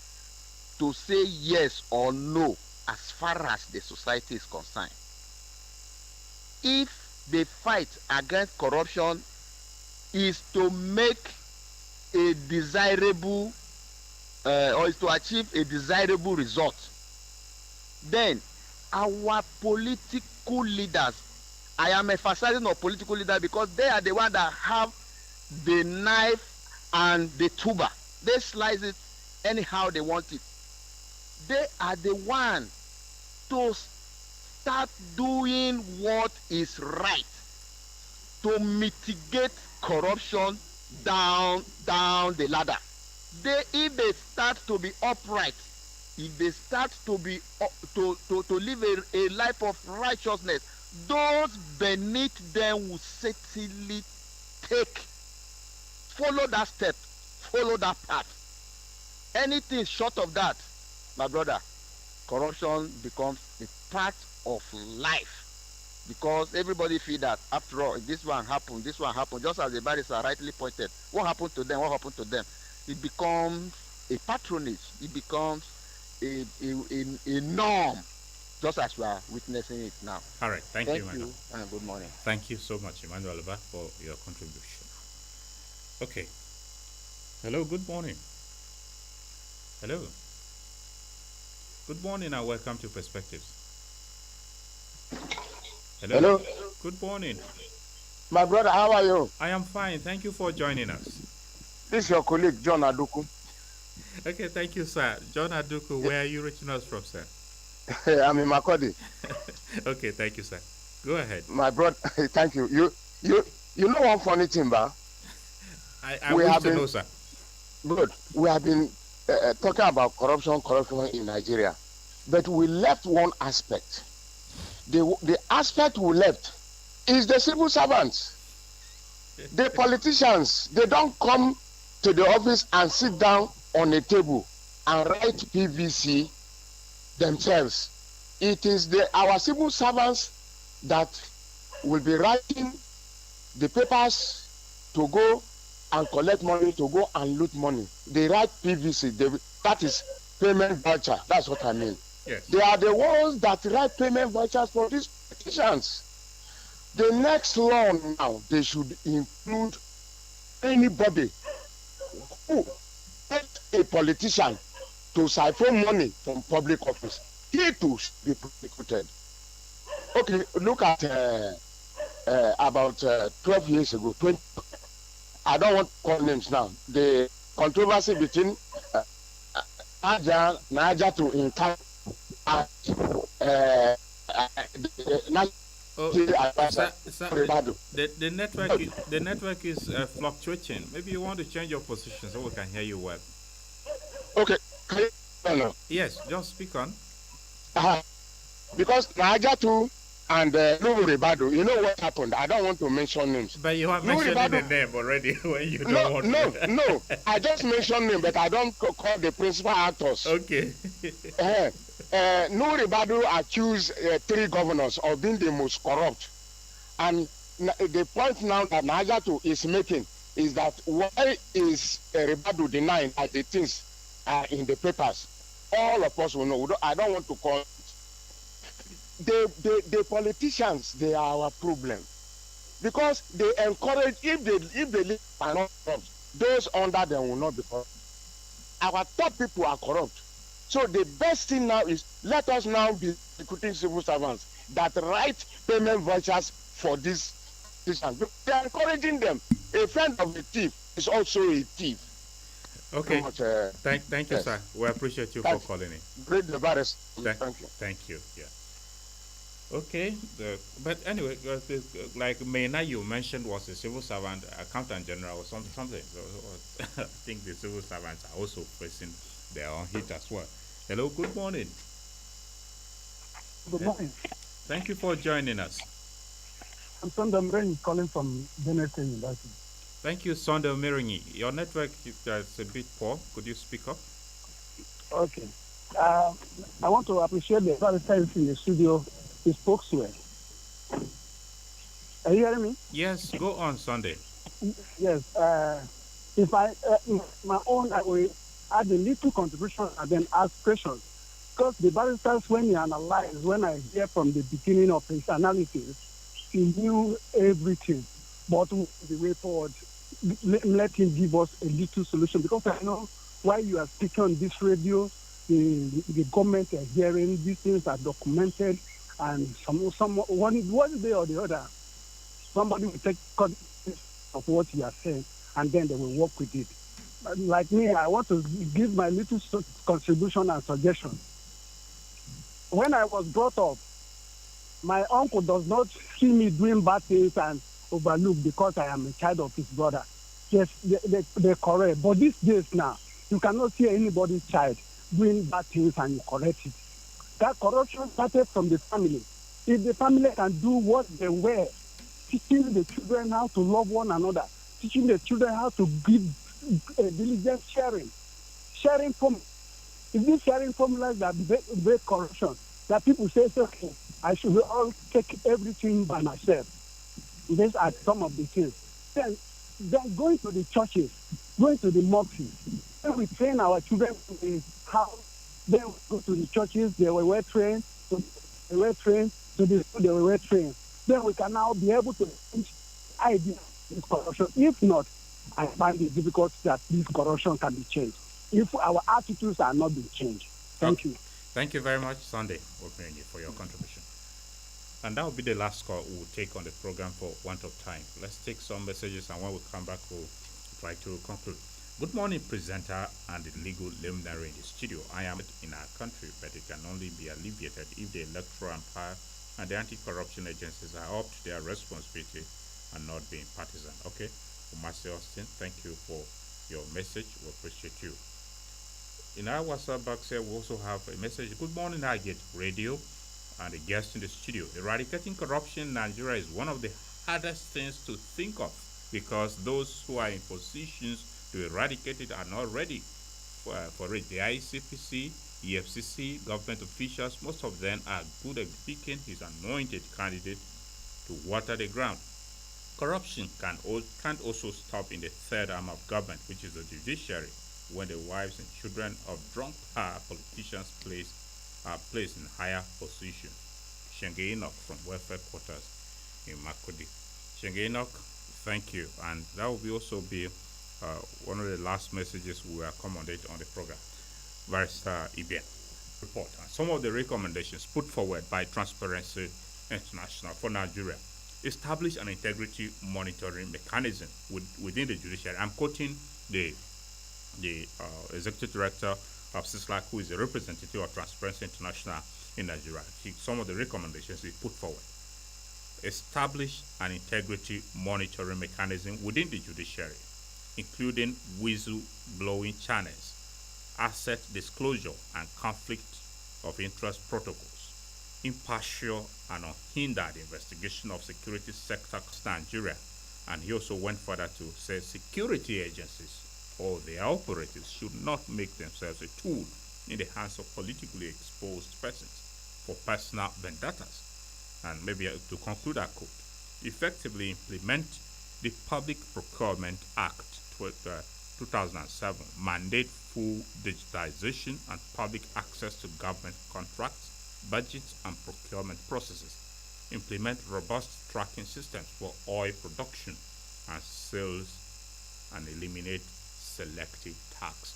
to say yes or no as far as the society is concerned. If the fight against corruption is to make a desirable or is to achieve a desirable result, then our political leaders, I am emphasizing on political leaders because they are the ones that have the knife and the tuber. They slice it anyhow they want it. They are the ones to start doing what is right to mitigate corruption down the ladder. If they start to be upright, if they start to be to live a life of righteousness, those beneath them will certainly follow that step, follow that path. Anything short of that, my brother, corruption becomes a part of life. Because everybody feel that after all, this one happened, just as the barrister rightly pointed. What happened to them? What happened to them? It becomes a patronage. It becomes a norm, just as we are witnessing it now. All right, thank you, Emmanuel. And good morning. Thank you so much, Emmanuel Abba, for your contribution. Okay. Hello, good morning. Hello. Good morning and welcome to Perspectives. Hello. Hello. Good morning. My brother, how are you? I am fine. Thank you for joining us. This is your colleague, John Aduku. Okay, thank you, sir. John Aduku, where are you reaching us from, sir? I'm in Makodi. Okay, thank you, sir. Go ahead. My brother, thank you. You know one funny thing, ba? I wish to know, sir. Good. We have been talking about corruption in Nigeria, but we left one aspect. the aspect we left is the civil servants. The politicians, they don't come to the office and sit down on a table and write PVC themselves. It is our civil servants that will be writing the papers to go and collect money, to go and loot money. They write PVC, that is payment voucher. That's what I mean. Yes. They are the ones that write payment vouchers for these politicians. The next law now, they should include anybody who gets a politician to siphon money from public office. He too should be prosecuted. Okay, look at about 12 years ago, 20, I don't want to call names now, the controversy between Niger to Inca and the network is fluctuating. Maybe you want to change your position so we can hear you well. Okay, can you hear now? Yes, just speak on. Because Niger too and Nuhu Ribadu, you know what happened? I don't want to mention names. But you have mentioned the name already when you don't want to. No. I just mentioned name, but I don't call the principal actors. Okay. Nuhu Ribadu accused 3 governors of being the most corrupt. And the point now that Niger is making is that why is Ribadu denying that the things are in the papers? All of us will know. I don't want to call the politicians. They are our problem because they encourage, if they live are not corrupt, those under them will not be corrupt. Our top people are corrupt. So the best thing now is let us now be recruiting civil servants that write payment vouchers for these politicians. They are encouraging them. A friend of a thief is also a thief. Okay. So much, thank you, yes. Sir. We appreciate you for calling in. Great the virus. Thank you. Thank you. Yeah. Okay. But anyway, like Mena, you mentioned was a civil servant, accountant general, or something. So I think the civil servants are also facing their own hit as well. Hello. Good morning. Good morning. Thank you for joining us. I'm Sondam Rain calling from Wednessday University. Thank you, Sondam Miringi. Your network is a bit poor. Could you speak up? Okay. I want to appreciate the participants in the studio. He spoke well. Are you hearing me? Yes, go on, Sunday. Yes. If my own, I will add a little contribution and then ask questions. Because the barristers, when he analyzed, when I hear from the beginning of his analysis, he knew everything. But the way forward, let him give us a little solution. Because I know while you are speaking on this radio, the government are hearing, these things are documented, and one day or the other, somebody will take context of what you are saying, and then they will work with it. Like me, I want to give my little contribution and suggestion. When I was brought up, my uncle does not see me doing bad things and overlook because I am a child of his brother. Yes, they're correct. But these days now, you cannot see anybody's child doing bad things and you correct it. That corruption started from the family. If the family can do what they were, teaching the children how to love one another, teaching the children how to give diligent sharing from. Is this sharing formulas that break corruption? That people say, okay, I should all take everything by myself. These are some of the things. Then going to the churches, going to the mosques. Then we train our children in how they go to the churches, they were well trained, to the school, they were well trained. Then we can now be able to change ideas of corruption. If not, I find it difficult that this corruption can be changed if our attitudes are not being changed. Thank you. Thank you very much, Sunday, for your contribution. And that will be the last call we'll take on the program for want of time. Let's take some messages, and when we come back, we'll try to conclude. Good morning, presenter and the legal luminary in the studio. I am in our country, but it can only be alleviated if the electoral empire and the anti-corruption agencies are up to their responsibility and not being partisan. Okay, Master Austin, thank you for your message. We appreciate you. In our WhatsApp box here, we also have a message. Good morning, Highgate Radio. and the guests in the studio. Eradicating corruption in Nigeria is one of the hardest things to think of because those who are in positions to eradicate it are not ready for it. The ICPC, EFCC, government officials, most of them are good at picking his anointed candidate to water the ground. Corruption can't also stop in the third arm of government, which is the judiciary, when the wives and children of drunk power politicians are placed in higher positions. Shenge Enoch from Welfare Quarters in Makodi. Shenge Enoch, thank you. And that will also be one of the last messages we will accommodate on the program. Barrister Ibia report and some of the recommendations put forward by Transparency International for Nigeria. Establish an integrity monitoring mechanism within the judiciary. I'm quoting the executive director of CISLAC, who is a representative of Transparency International in Nigeria. Some of the recommendations he put forward. Establish an integrity monitoring mechanism within the judiciary, including whistle-blowing channels, asset disclosure and conflict of interest protocols, impartial and unhindered investigation of security sector Nigeria. And he also went further to say security agencies or their operatives should not make themselves a tool in the hands of politically exposed persons for personal vendettas. And maybe to conclude our quote, effectively implement the Public Procurement Act 2007, mandate full digitization and public access to government contracts, budgets, and procurement processes. Implement robust tracking systems for oil production and sales, and eliminate selective tax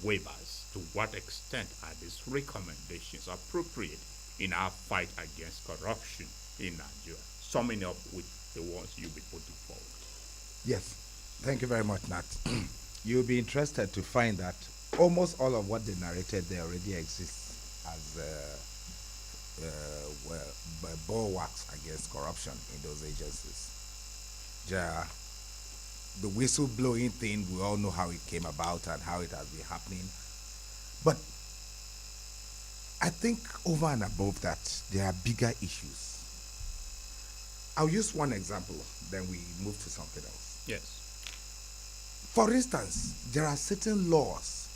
waivers. To what extent are these recommendations appropriate in our fight against corruption in Nigeria? Summing up with the ones you'll be putting forward. Yes, thank you very much, Nat. You'll be interested to find that almost all of what they narrated there already exists as bulwarks against corruption in those agencies. The whistleblowing thing, we all know how it came about and how it has been happening. But I think over and above that, there are bigger issues. I'll use one example, then we move to something else. Yes. For instance, there are certain laws.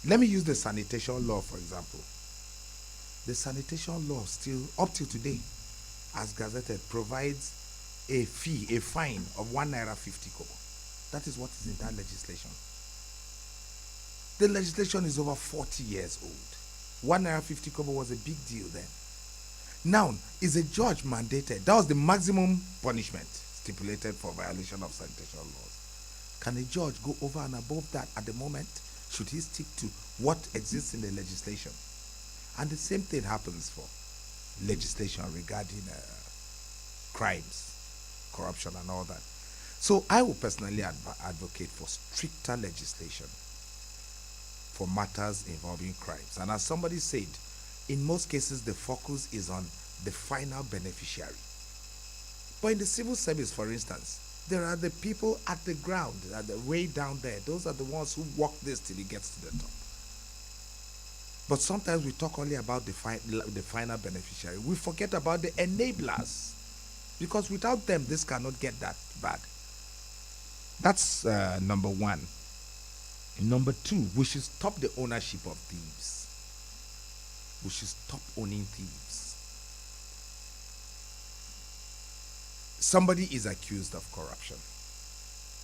Let me use the sanitation law, for example. The sanitation law still, up till today, as gazetted, provides a fee, a fine of 1 naira 50 kobo. That is what is in that legislation. The legislation is over 40 years old. 1 naira 50 kobo was a big deal then. Now, is a judge mandated? That was the maximum punishment stipulated for violation of sanitation laws. Can a judge go over and above that at the moment? Should he stick to what exists in the legislation? And the same thing happens for legislation regarding crimes, corruption, and all that. So I will personally advocate for stricter legislation for matters involving crimes. And as somebody said, in most cases, the focus is on the final beneficiary. But in the civil service, for instance, there are the people at the ground, at the way down there. Those are the ones who walk this till it gets to the top. But sometimes we talk only about the final beneficiary. We forget about the enablers, because without them, this cannot get that bad. That's number one. Number two, we should stop the ownership of thieves. We should stop owning thieves. Somebody is accused of corruption.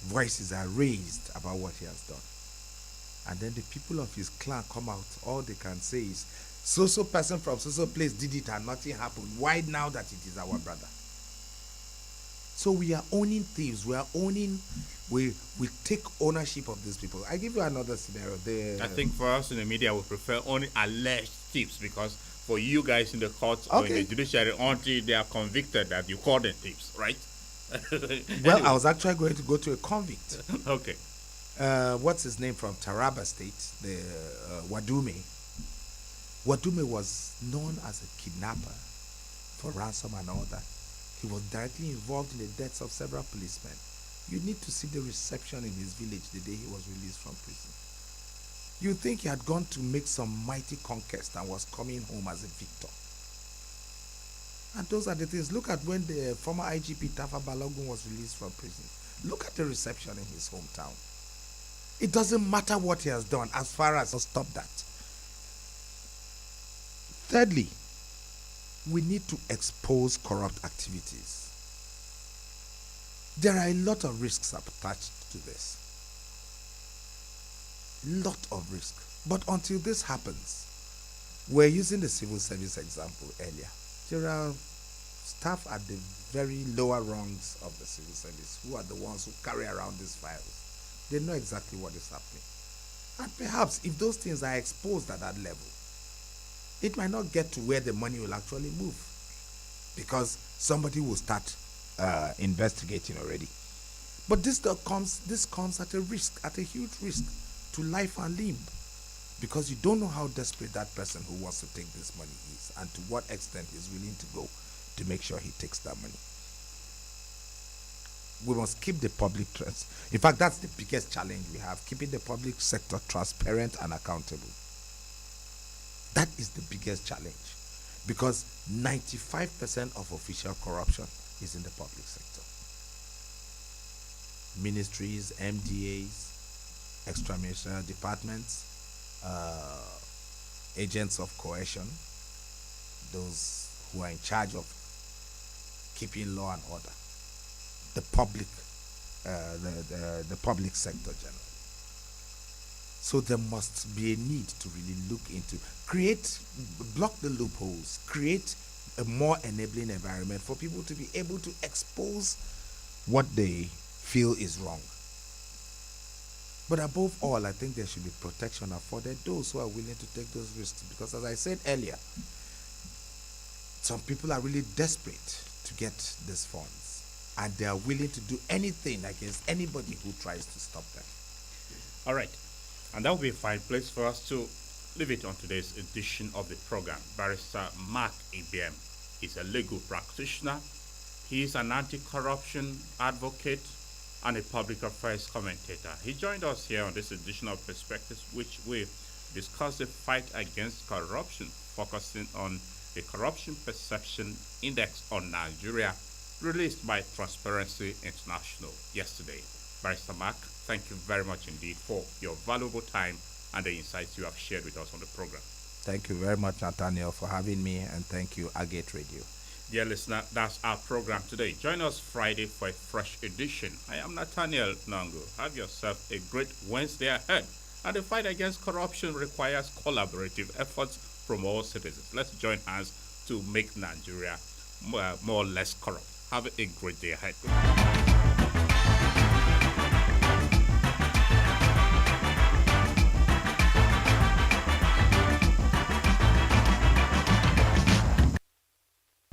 Voices are raised about what he has done. And then the people of his clan come out. All they can say is, so person from so place did it and nothing happened. Why now that it is our brother? So we are owning thieves. We take ownership of these people. I give you another scenario. I think for us in the media, we prefer only alleged thieves, because for you guys in the courts or in the judiciary, until they are convicted, that you call them thieves, right? Well, anyway. I was actually going to go to a convict. Okay. What's his name from Taraba State? The Wadume. Wadume was known as a kidnapper for ransom and all that. He was directly involved in the deaths of several policemen. You need to see the reception in his village the day he was released from prison. You think he had gone to make some mighty conquest and was coming home as a victor. And those are the things. Look at when the former IGP Tafa Balogun was released from prison. Look at the reception in his hometown. It doesn't matter what he has done as far as stop that. Thirdly, we need to expose corrupt activities. There are a lot of risks attached to this. Lot of risk. But until this happens, we're using the civil service example earlier. There are staff at the very lower rungs of the civil service who are the ones who carry around these files. They know exactly what is happening. And perhaps if those things are exposed at that level, it might not get to where the money will actually move, because somebody will start investigating already. But this comes at a risk, at a huge risk to life and limb, because you don't know how desperate that person who wants to take this money is, and to what extent he's willing to go to make sure he takes that money. We must keep the public trust. In fact, that's the biggest challenge we have, keeping the public sector transparent and accountable. That is the biggest challenge, because 95% of official corruption is in the public sector. Ministries, MDAs, extraministerial departments, agents of coercion, those who are in charge of keeping law and order, the public sector generally. So there must be a need to really look into, block the loopholes, create a more enabling environment for people to be able to expose what they feel is wrong. But above all, I think there should be protection afforded those who are willing to take those risks, because as I said earlier, some people are really desperate to get these funds, and they are willing to do anything against anybody who tries to stop them. All right. And that will be a fine place for us to leave it on today's edition of the program. Barrister Mark Ibiem is a legal practitioner. He is an anti-corruption advocate and a public affairs commentator. He joined us here on this edition of Perspectives, which we discuss the fight against corruption, focusing on the Corruption Perception Index on Nigeria, released by Transparency International yesterday. Barrister Mark, thank you very much indeed for your valuable time and the insights you have shared with us on the program. Thank you very much, Nathaniel, for having me, and thank you, Agate Radio. Dear listener, that's our program today. Join us Friday for a fresh edition. I am Nathaniel Nango. Have yourself a great Wednesday ahead. And the fight against corruption requires collaborative efforts from all citizens. Let's join hands to make Nigeria more or less corrupt. Have a great day ahead.